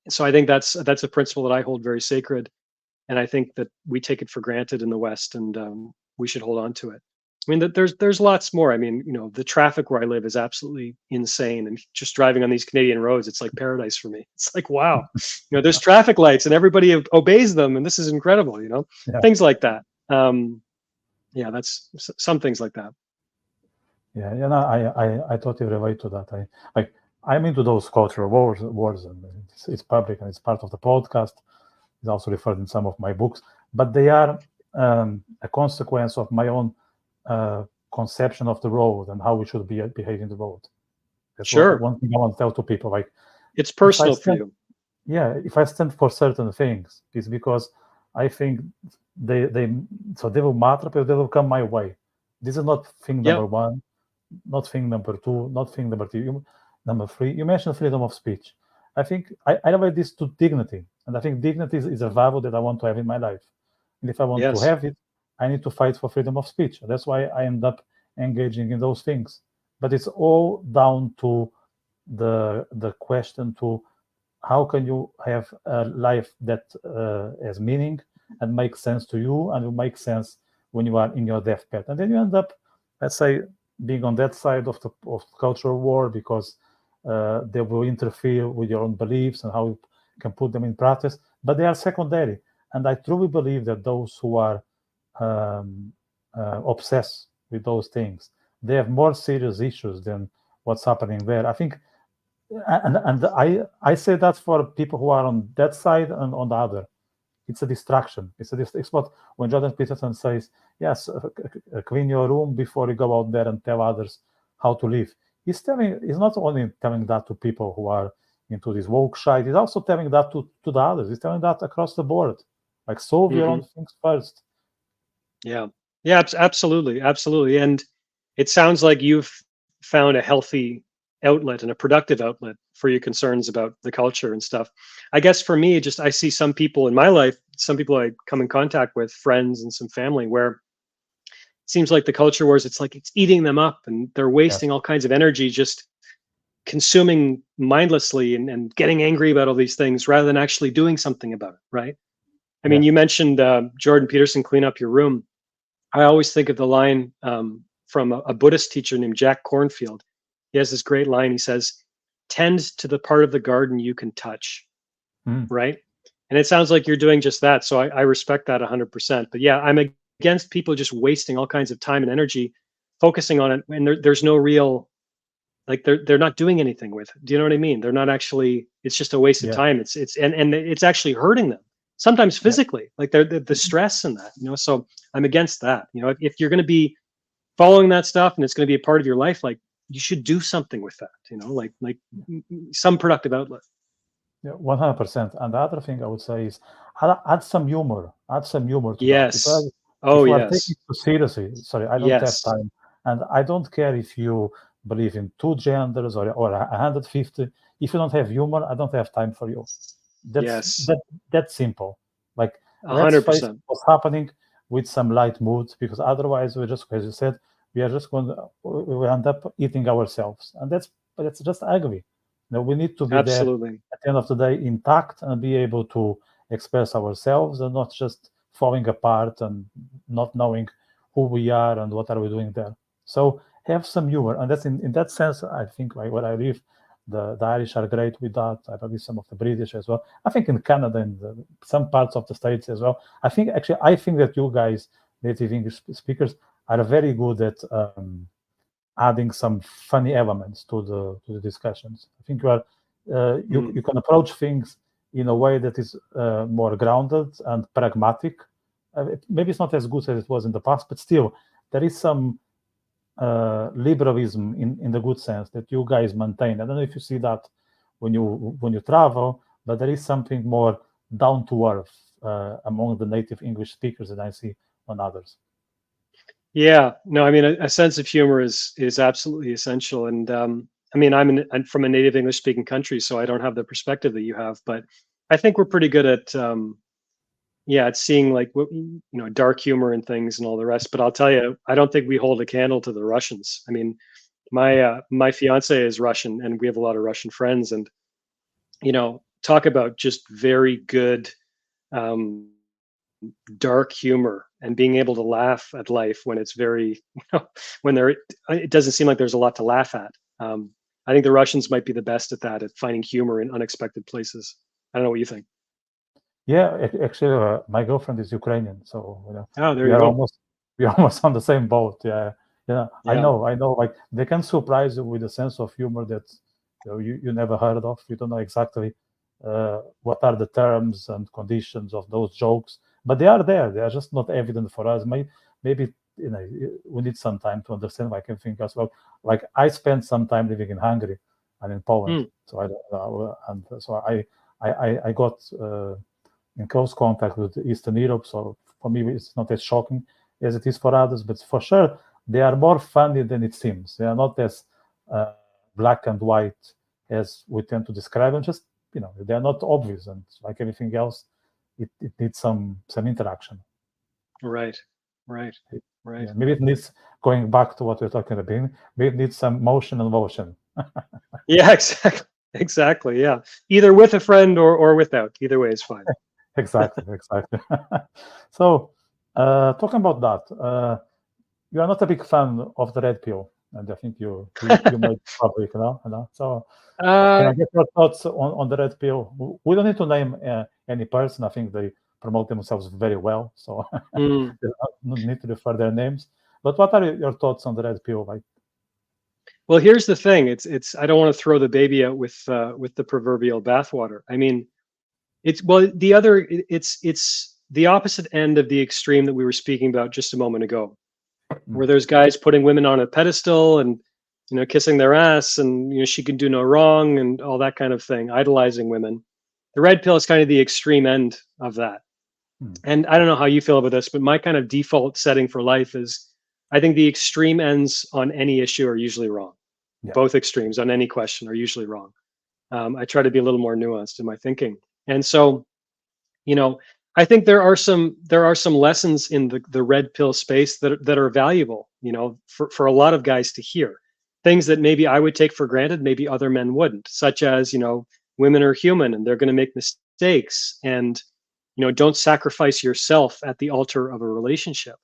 So I think that's a principle that I hold very sacred, and I think that we take it for granted in the West, and we should hold on to it. I mean, there's lots more. I mean, you know, the traffic where I live is absolutely insane, and just driving on these Canadian roads, it's like paradise for me. It's like, wow, you know, there's traffic lights and everybody obeys them, and this is incredible. You know, Yeah. things like that. Yeah, that's some things like that. Yeah, yeah, no, I totally relate to that. I'm into those cultural wars, and it's public and it's part of the podcast. It's also referred in some of my books, but they are a consequence of my own conception of the road and how we should behave in the road. That's Sure, one thing I want to tell to people. Like, it's if I personal for stand, you. yeah, if I stand for certain things, it's because I think they so they will matter, but they will come my way. This is not thing Yeah, number one, not thing number two, not thing number three. Number three, you mentioned freedom of speech. I think I relate this to dignity, and I think dignity is a value that I want to have in my life. And if I want to yes, have it, I need to fight for freedom of speech. That's why I end up engaging in those things. But it's all down to the question to how can you have a life that has meaning and makes sense to you and will make sense when you are in your deathbed, and then you end up, let's say, being on that side of the cultural war because they will interfere with your own beliefs and how you can put them in practice, but they are secondary. And I truly believe that those who are um, obsessed with those things, they have more serious issues than what's happening there. I think, and I say that for people who are on that side and on the other. It's a distraction. It's what when Jordan Peterson says, yes, clean your room before you go out there and tell others how to live. He's not only telling that to people who are into this woke shite, he's also telling that to the others. He's telling that across the board. Like, solve your hmm own things first. yeah, yeah, absolutely, absolutely. And it sounds like you've found a healthy outlet and a productive outlet for your concerns about the culture and stuff. I guess for me, just I see some people in my life, some people I come in contact with, friends and some family, where it seems like the culture wars, it's like it's eating them up and they're Yes. wasting all kinds of energy just consuming mindlessly and getting angry about all these things rather than actually doing something about it, right? I mean, Yeah. you mentioned Jordan Peterson, clean up your room. I always think of the line from a Buddhist teacher named Jack Cornfield. He has this great line. He says, "Tend to the part of the garden you can touch." Mm. Right? And it sounds like you're doing just that. So I respect that 100%. But yeah, I'm against people just wasting all kinds of time and energy focusing on it, and there's no real like they're not doing anything with it. Do you know what I mean? They're not actually. It's just a waste of Yeah. time. And it's actually hurting them sometimes Yeah. physically. Like the stress and that. You know, so I'm against that. You know, if you're going to be following that stuff and it's going to be a part of your life, like you should do something with that. You know, like some productive outlet. Yeah, 100%. And the other thing I would say is add some humor. Add some humor to that. Yes. If Oh, you are taking yes. it too seriously, sorry, I don't have Yes. time. And I don't care if you believe in two genders or 150. If you don't have humor, I don't have time for you. That's Yes. that's simple. Like, A let's hundred face percent. what's happening with some light mood, because otherwise we just, as you said, we are just going to, we end up eating ourselves, and that's just ugly. We need to be there Absolutely. at the end of the day intact and be able to express ourselves and not just falling apart and not knowing who we are and what are we doing there. So have some humor, and that's in that sense. I think, like, where I live, the Irish are great with that. I believe some of the British as well. I think in Canada and some parts of the States as well. I think that you guys, native English speakers, are very good at adding some funny elements to the discussions. I think you can approach things in a way that is more grounded and pragmatic. Maybe it's not as good as it was in the past, but still there is some liberalism in the good sense that you guys maintain. I don't know if you see that when you travel, but there is something more down to earth among the native English speakers that I see on others. Yeah, no, I mean, a sense of humor is absolutely essential. And I mean, I'm from a native English speaking country, so I don't have the perspective that you have, but I think we're pretty good at yeah, at seeing like dark humor and things and all the rest. But I'll tell you, I don't think we hold a candle to the Russians. I mean, my fiance is Russian, and we have a lot of Russian friends, and talk about just very good um, dark humor and being able to laugh at life when it's very when there it doesn't seem like there's a lot to laugh at. I think the Russians might be the best at that, at finding humor in unexpected places. I don't know what you think. Yeah, actually, my girlfriend is Ukrainian, so Oh, there we you are go. almost we are almost on the same boat. Yeah, yeah. Yeah. I know. Like, they can surprise you with a sense of humor that you never heard of. You don't know exactly what are the terms and conditions of those jokes, but they are there. They are just not evident for us. Maybe we need some time to understand, like everything as well. Like, I spent some time living in Hungary and in Poland, Hmm. so I don't know, and so I got. In close contact with Eastern Europe. So for me, it's not as shocking as it is for others, but for sure, they are more funny than it seems. They are not as uh, black and white as we tend to describe them. Just, they are not obvious, and like everything else, it needs some interaction. Right. Right. It- Right. yeah, maybe it needs, going back to what we were talking about, maybe it needs some motion and motion. Yeah. Exactly. Exactly. Yeah. Either with a friend or without. Either way is fine. Exactly, exactly. So, talking about that, you are not a big fan of the red pill, and I think you made it public now. So, can uh, I get your thoughts on the red pill? We don't need to name any person. I think they promote themselves very well, so hmm. they don't need to refer their names. But what are your thoughts on the red pill? Like, Well, here's the thing. It's. I don't want to throw the baby out with the proverbial bathwater. I mean, it's well the other. It's the opposite end of the extreme that we were speaking about just a moment ago, mm, where there's guys putting women on a pedestal and kissing their ass and she can do no wrong and all that kind of thing, idolizing women. The red pill is kind of the extreme end of that. mm, And I don't know how you feel about this, but my kind of default setting for life is I think the extreme ends on any issue are usually wrong. yeah, Both extremes on any question are usually wrong. I try to be a little more nuanced in my thinking. And so, you know, I think there are some lessons in the red pill space that are valuable, for a lot of guys to hear. Things that maybe I would take for granted, maybe other men wouldn't, such as, women are human and they're going to make mistakes, and don't sacrifice yourself at the altar of a relationship.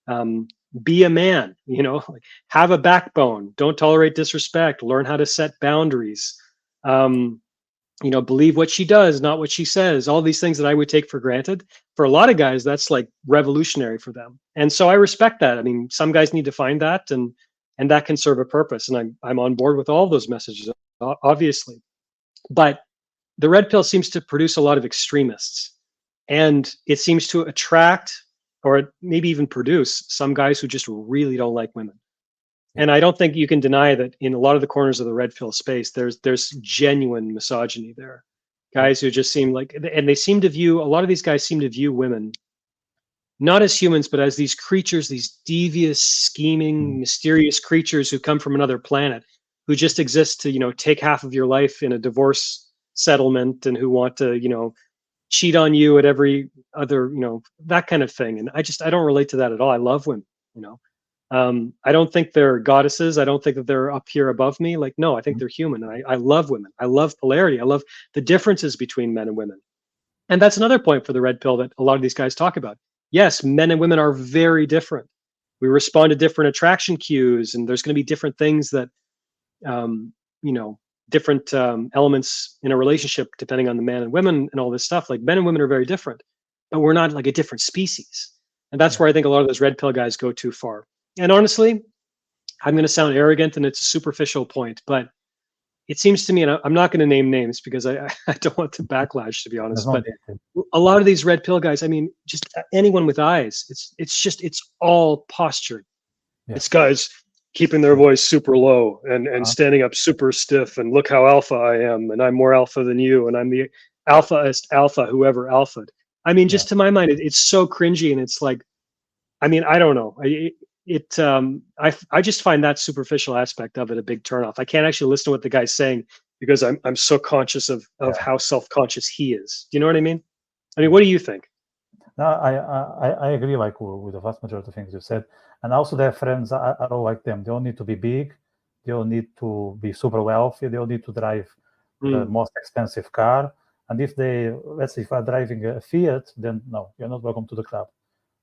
um, be a man, like, have a backbone, don't tolerate disrespect, learn how to set boundaries, um, believe what she does, not what she says. All these things that I would take for granted, for a lot of guys, that's like revolutionary for them. And so I respect that. I mean, some guys need to find that, and that can serve a purpose. And I'm on board with all of those messages, obviously. But the red pill seems to produce a lot of extremists, and it seems to attract, or maybe even produce, some guys who just really don't like women. yeah, And I don't think you can deny that in a lot of the corners of the red pill space, there's genuine misogyny there. guys who just seem like, and they seem to view, a lot of these guys seem to view women not as humans, but as these creatures, these devious, scheming, mysterious creatures who come from another planet, who just exist to, take half of your life in a divorce settlement, and who want to, cheat on you at every other, that kind of thing. And I don't relate to that at all. I love women, I don't think they're goddesses. I don't think that they're up here above me. Like, no, I think they're human. And I love women. I love polarity. I love the differences between men and women. And that's another point for the red pill that a lot of these guys talk about. Yes, men and women are very different. We respond to different attraction cues, and there's going to be different things that, different elements in a relationship depending on the man and women and all this stuff. Like, men and women are very different, but we're not like a different species. And that's where I think a lot of those red pill guys go too far. And honestly, I'm going to sound arrogant, and it's a superficial point, but it seems to me, and I'm not going to name names because I don't want the backlash, to be honest, but a lot of these red pill guys, I mean, just anyone with eyes, it's all posturing. Yeah. It's guys keeping their voice super low and standing up super stiff, and look how alpha I am, and I'm more alpha than you, and I'm the alphaest alpha, whoever alpha'd. I mean, just to my mind, it's so cringy, and it's like, I mean, I don't know. I just find that superficial aspect of it a big turnoff. I can't actually listen to what the guy's saying because I'm so conscious of how self-conscious he is. Do you know what I mean? I mean, what do you think? No, I agree, like, with the vast majority of things you said. And also their friends are all like them. They don't need to be big. They don't need to be super wealthy. They don't need to drive the most expensive car. And if let's say if I'm driving a Fiat, then no, you're not welcome to the club.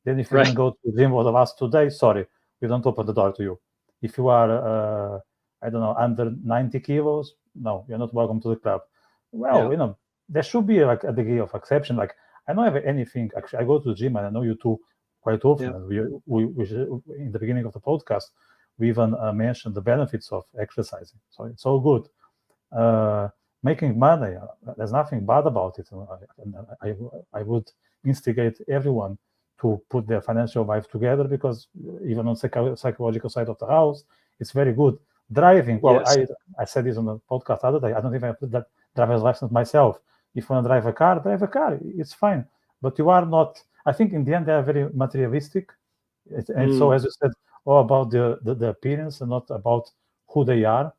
Then if you're going to go to the gym for the last 2 days, sorry, we don't open the door to you. If you are, I don't know, under 90 kilos, no, you're not welcome to the club. Well, there should be like a degree of exception. Like, I don't have anything. Actually, I go to the gym, and I know you two quite often. Yeah. We in the beginning of the podcast, we even mentioned the benefits of exercising. So it's all good. Making money, there's nothing bad about it. I would instigate everyone to put their financial life together, because even on psychological side of the house, it's very good. Driving, well, yes. I said this on the podcast the other day, I don't even put that driver's license myself. If you want to drive a car, it's fine. But you are not, I think in the end, they are very materialistic. And so, as you said, all about the appearance and not about who they are,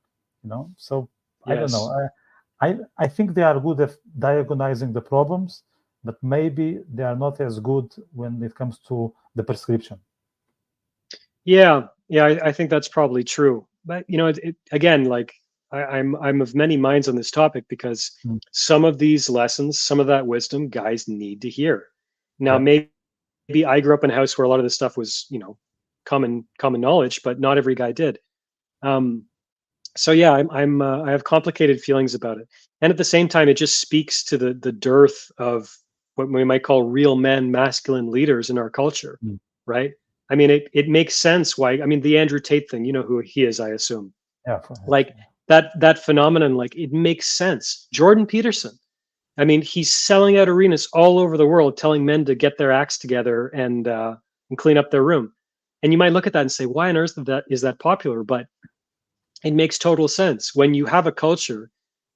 So, yes. I don't know. I think they are good at diagnosing the problems, but maybe they are not as good when it comes to the prescription. Yeah, I think that's probably true. But again, like, I'm of many minds on this topic, because some of these lessons, some of that wisdom, guys need to hear. Now, maybe I grew up in a house where a lot of this stuff was, common knowledge, but not every guy did. So yeah, I have complicated feelings about it, and at the same time, it just speaks to the dearth of what we might call real men, masculine leaders in our culture, right? I mean, it makes sense why. I mean, the Andrew Tate thing, you know who he is, I assume. Yeah. Like that phenomenon, like, it makes sense. Jordan Peterson, I mean, he's selling out arenas all over the world, telling men to get their acts together and clean up their room. And you might look at that and say, why on earth is that popular? But it makes total sense when you have a culture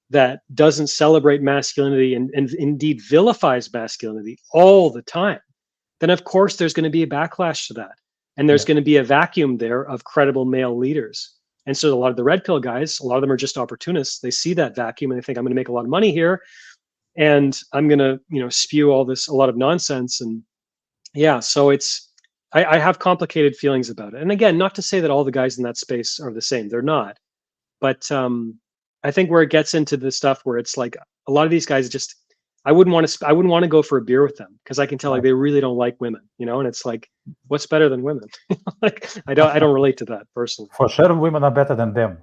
that doesn't celebrate masculinity and indeed vilifies masculinity all the time. Then of course there's going to be a backlash to that, and there's going to be a vacuum there of credible male leaders. And so a lot of the red pill guys, a lot of them are just opportunists. They see that vacuum and they think, I'm going to make a lot of money here, and I'm going to spew a lot of nonsense. And so I have complicated feelings about it. And again, not to say that all the guys in that space are the same. They're not. But I think where it gets into the stuff where it's like a lot of these guys just, I wouldn't want to go for a beer with them, because I can tell, like, they really don't like women, and it's like, what's better than women? Like, I don't relate to that personally. For sure, women are better than them.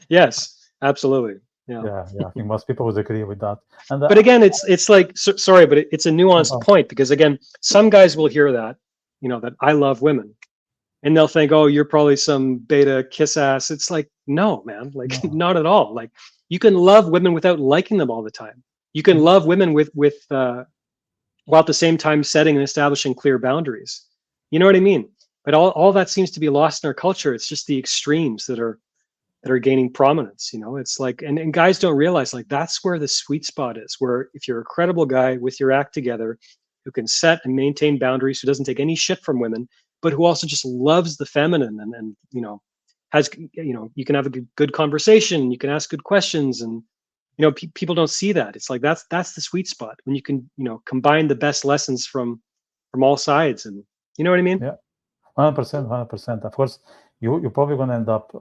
Yes, absolutely. Yeah. I think most people would agree with that. And but again, it's like, sorry, but it's a nuanced point, because again, some guys will hear that, that I love women, and they'll think, oh, you're probably some beta kiss ass. It's like, no, man, like, not at all. Like, you can love women without liking them all the time. You can love women with while at the same time setting and establishing clear boundaries. You know what I mean? But all that seems to be lost in our culture. It's just the extremes that are that are gaining prominence. It's like, and guys don't realize, like, that's where the sweet spot is, where if you're a credible guy with your act together, who can set and maintain boundaries, who doesn't take any shit from women, but who also just loves the feminine, and has, you can have a good conversation, you can ask good questions, and people don't see that. It's like, that's the sweet spot, when you can combine the best lessons from all sides, and you know what I mean? Yeah, 100%, 100%. Of course, you're probably going to end up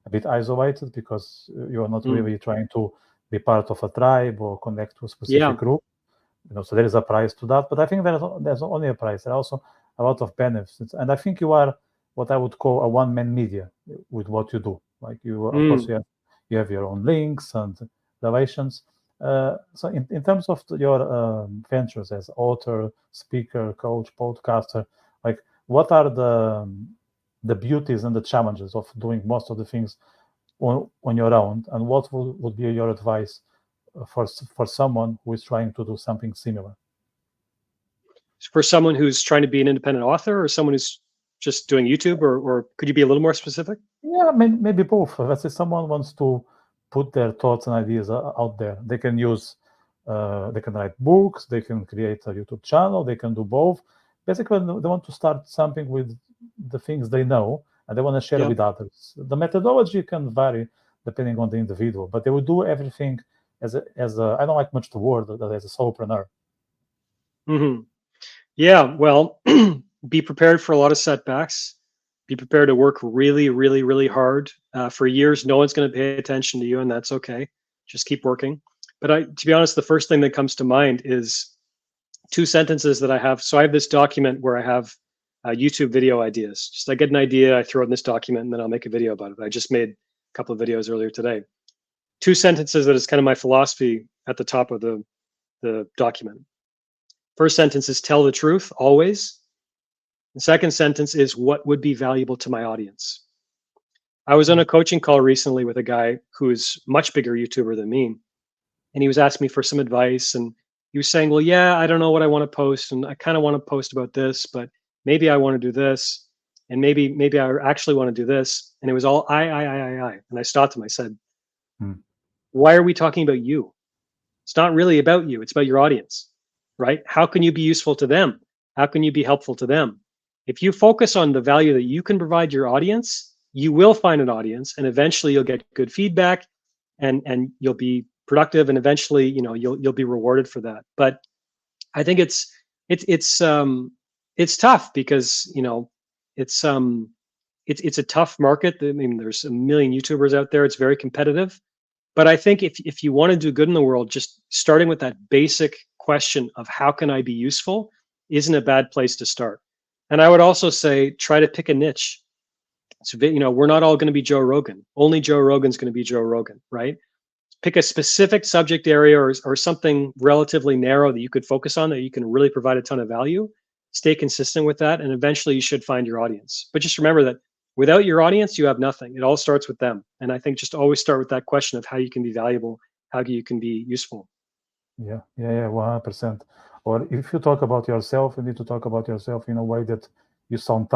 a bit isolated because you are not really trying to be part of a tribe or connect to a specific group. So there is a price to that. But I think there's not only a price. There are also a lot of benefits. And I think you are what I would call a one-man media with what you do. Like of course, you have your own links and relations. So in terms of your ventures as author, speaker, coach, podcaster, like, what are the beauties and the challenges of doing most of the things on your own, and what would be your advice for someone who is trying to do something similar? For someone who's trying to be an independent author, or someone who's just doing YouTube, or could you be a little more specific? Yeah, maybe both. Let's say someone wants to put their thoughts and ideas out there. They can they can write books, they can create a YouTube channel, they can do both. Basically, they want to start something with the things they know, and they want to share it with others. The methodology can vary depending on the individual, but they will do everything as a I don't like much the word, as a solopreneur. Yeah, well, be prepared for a lot of setbacks. Be prepared to work really, really, really hard. For years, no one's going to pay attention to you, and that's okay. Just keep working. But to be honest, the first thing that comes to mind is two sentences that I have. So I have this document where I have YouTube video ideas. Just, I get an idea, I throw it in this document, and then I'll make a video about it. I just made a couple of videos earlier today. Two sentences that is kind of my philosophy at the top of the document. First sentence is tell the truth always. The second sentence is what would be valuable to my audience. I was on a coaching call recently with a guy who is much bigger YouTuber than me. And he was asking me for some advice, and he was saying, well, yeah, I don't know what I want to post, and I kind of want to post about this, but maybe I want to do this, and maybe I actually want to do this. And it was all I. And I stopped him. I said, why are we talking about you? It's not really about you. It's about your audience, right? How can you be useful to them? How can you be helpful to them? If you focus on the value that you can provide your audience, you will find an audience, and eventually you'll get good feedback, and you'll be productive, and eventually you'll be rewarded for that. But I think it's tough because it's a tough market. I mean, there's a million YouTubers out there. It's very competitive. But I think if you want to do good in the world, just starting with that basic question of how can I be useful isn't a bad place to start. And I would also say, try to pick a niche. So, we're not all going to be Joe Rogan. Only Joe Rogan's going to be Joe Rogan, right? Pick a specific subject area or something relatively narrow that you could focus on, that you can really provide a ton of value. Stay consistent with that, and eventually you should find your audience. But just remember that without your audience, you have nothing. It all starts with them. And I think just always start with that question of how you can be valuable, how you can be useful. Yeah, 100%. Or if you talk about yourself, you need to talk about yourself in a way that you sound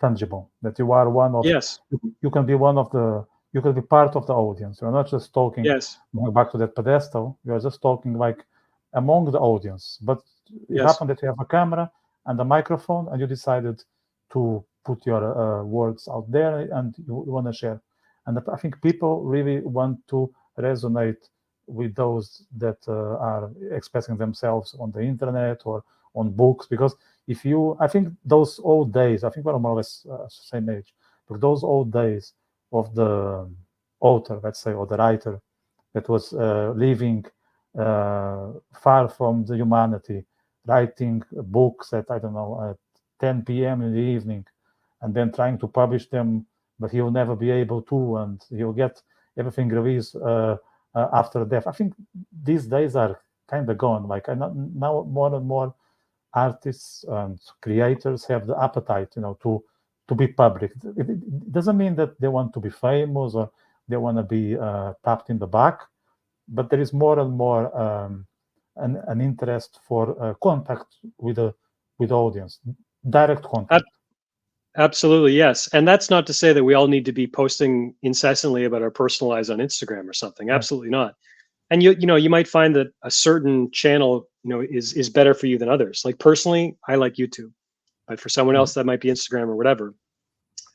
tangible, that you are one of, Yes. You can be you can be part of the audience. You're not just talking back to that pedestal. You're just talking like among the audience. But it happened that you have a camera and a microphone, and you decided to put your words out there, and you want to share. And I think people really want to resonate with those that are expressing themselves on the internet or on books, because I think those old days, I think we're more or less same age, but those old days of the author, let's say, or the writer that was living far from the humanity, writing books at, I don't know, at 10 p.m. in the evening, and then trying to publish them, but he'll never be able to, and he'll get everything released after death. I think these days are kind of gone. Like, now more and more artists and creators have the appetite, to be public. It doesn't mean that they want to be famous or they want to be tapped in the back, but there is more and more an interest for contact with the audience, direct contact. Absolutely, yes. And that's not to say that we all need to be posting incessantly about our personal lives on Instagram or something. Yeah, Absolutely not. And you might find that a certain channel, is better for you than others. Like personally, I like YouTube, but for someone yeah, else that might be Instagram or whatever.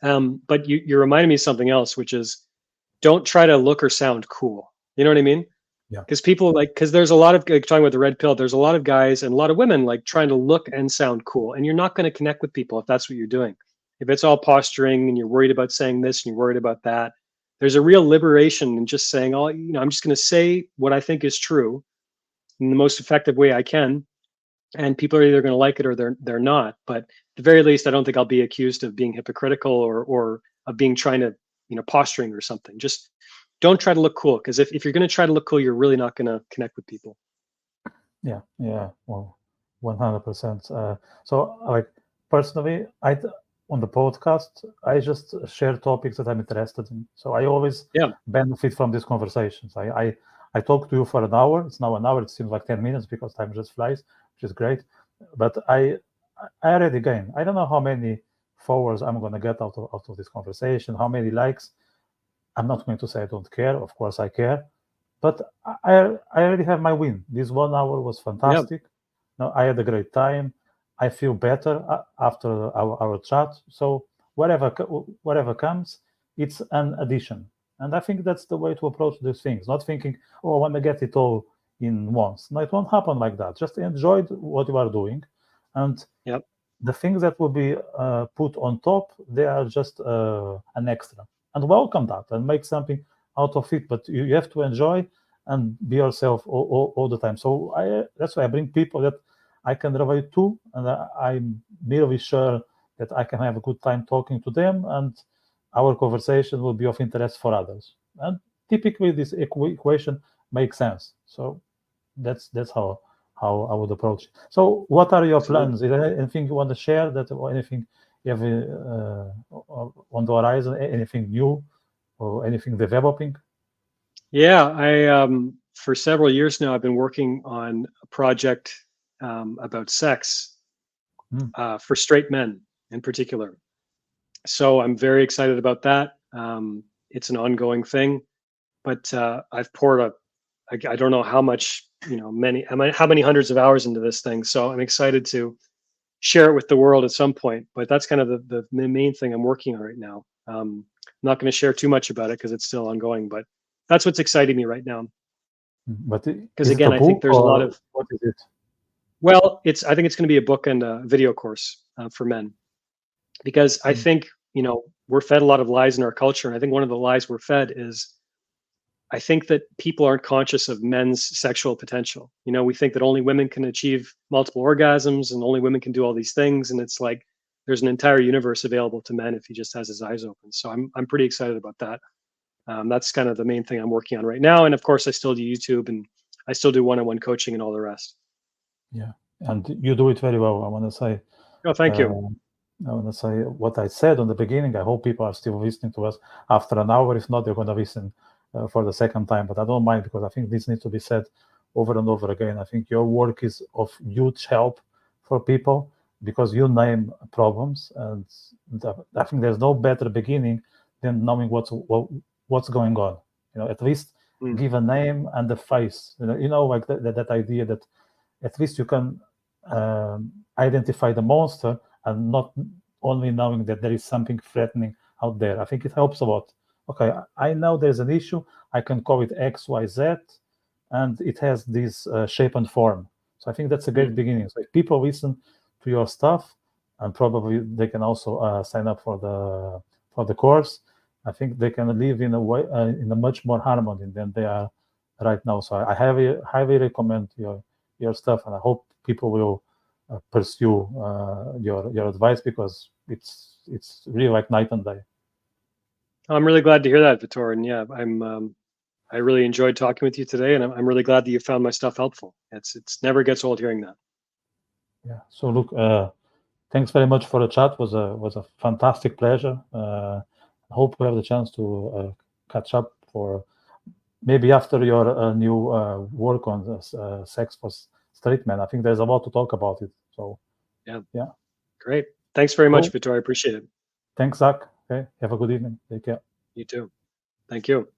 But you reminded me of something else, which is don't try to look or sound cool. You know what I mean? yeah, Because there's a lot of, like, talking about the red pill, there's a lot of guys and a lot of women like trying to look and sound cool, and you're not going to connect with people if that's what you're doing. If it's all posturing and you're worried about saying this and you're worried about that, there's a real liberation in just saying, oh, I'm just going to say what I think is true in the most effective way I can, and people are either going to like it or they're not. But at the very least, I don't think I'll be accused of being hypocritical or of being trying to, posturing or something. Just don't try to look cool, because if you're going to try to look cool, you're really not going to connect with people. yeah, yeah. Well, 100%. So, like personally, on the podcast, I just share topics that I'm interested in. So I always Yeah, benefit from these conversations. I talk to you for an hour. It's now an hour. It seems like 10 minutes because time just flies, which is great. But I already gain. I don't know how many followers I'm gonna get out of this conversation. How many likes? I'm not going to say I don't care. Of course, I care. But I already have my win. This 1 hour was yeah, fantastic. No, I had a great time. I feel better after our chat. So whatever comes, it's an addition. And I think that's the way to approach these things. Not thinking, oh, I want to get it all in once. No, it won't happen like that. Just enjoy what you are doing, and yeah, the things that will be put on top, they are just an extra, and welcome that and make something out of it. But you have to enjoy and be yourself all the time. So that's why I bring people that I can relate to, and I'm nearly sure that I can have a good time talking to them, and our conversation will be of interest for others. And typically this equation makes sense. So that's how I would approach it. So, what are your absolutely. plans? Is there anything you want to share that, or anything you have on the horizon? Anything new or anything developing? Yeah, I for several years now I've been working on a project about sex Mm, for straight men in particular. So I'm very excited about that. It's an ongoing thing, but I've poured I don't know how much, how many hundreds of hours into this thing. So I'm excited to share it with the world at some point. But that's kind of the main thing I'm working on right now. I'm not going to share too much about it because it's still ongoing, but that's what's exciting me right now. but Because is it a again, I think book there's a lot or of, what is it? well, I think it's going to be a book and a video course for men, because I Mm, think, we're fed a lot of lies in our culture. And I think one of the lies we're fed is, I think that people aren't conscious of men's sexual potential. We think that only women can achieve multiple orgasms and only women can do all these things. And it's like there's an entire universe available to men if he just has his eyes open. So I'm pretty excited about that. That's kind of the main thing I'm working on right now. And of course, I still do YouTube, and I still do one-on-one coaching and all the rest. yeah, and you do it very well. I want to say. Oh, thank you. Uh, I want to say what I said on the beginning. I hope people are still listening to us after an hour. If not, they're going to listen for the second time. But I don't mind because I think this needs to be said over and over again. I think your work is of huge help for people because you name problems, and I think there's no better beginning than knowing what's going on. At least Mm, give a name and a face. Like that idea that at least you can identify the monster and not only knowing that there is something threatening out there. I think it helps a lot. Okay, I know there's an issue. I can call it X, Y, Z, and it has this shape and form. So I think that's a mm. great beginning. So if people listen to your stuff, and probably they can also sign up for the course. I think they can live in a way in a much more harmony than they are right now. So I highly recommend your stuff, and I hope people will pursue your advice because it's really like night and day. I'm really glad to hear that, Vitor. And yeah, I really enjoyed talking with you today, and I'm really glad that you found my stuff helpful. It's never gets old hearing that. Yeah. So look, thanks very much for the chat. Was a fantastic pleasure. I hope we have the chance to catch up for maybe after your new work on sex for straight men. I think there's a lot to talk about it. So Yeah, yeah, great. Thanks very much, cool. Vitor. I appreciate it. Thanks, Zach. Okay, have a good evening. Take care. You too. Thank you.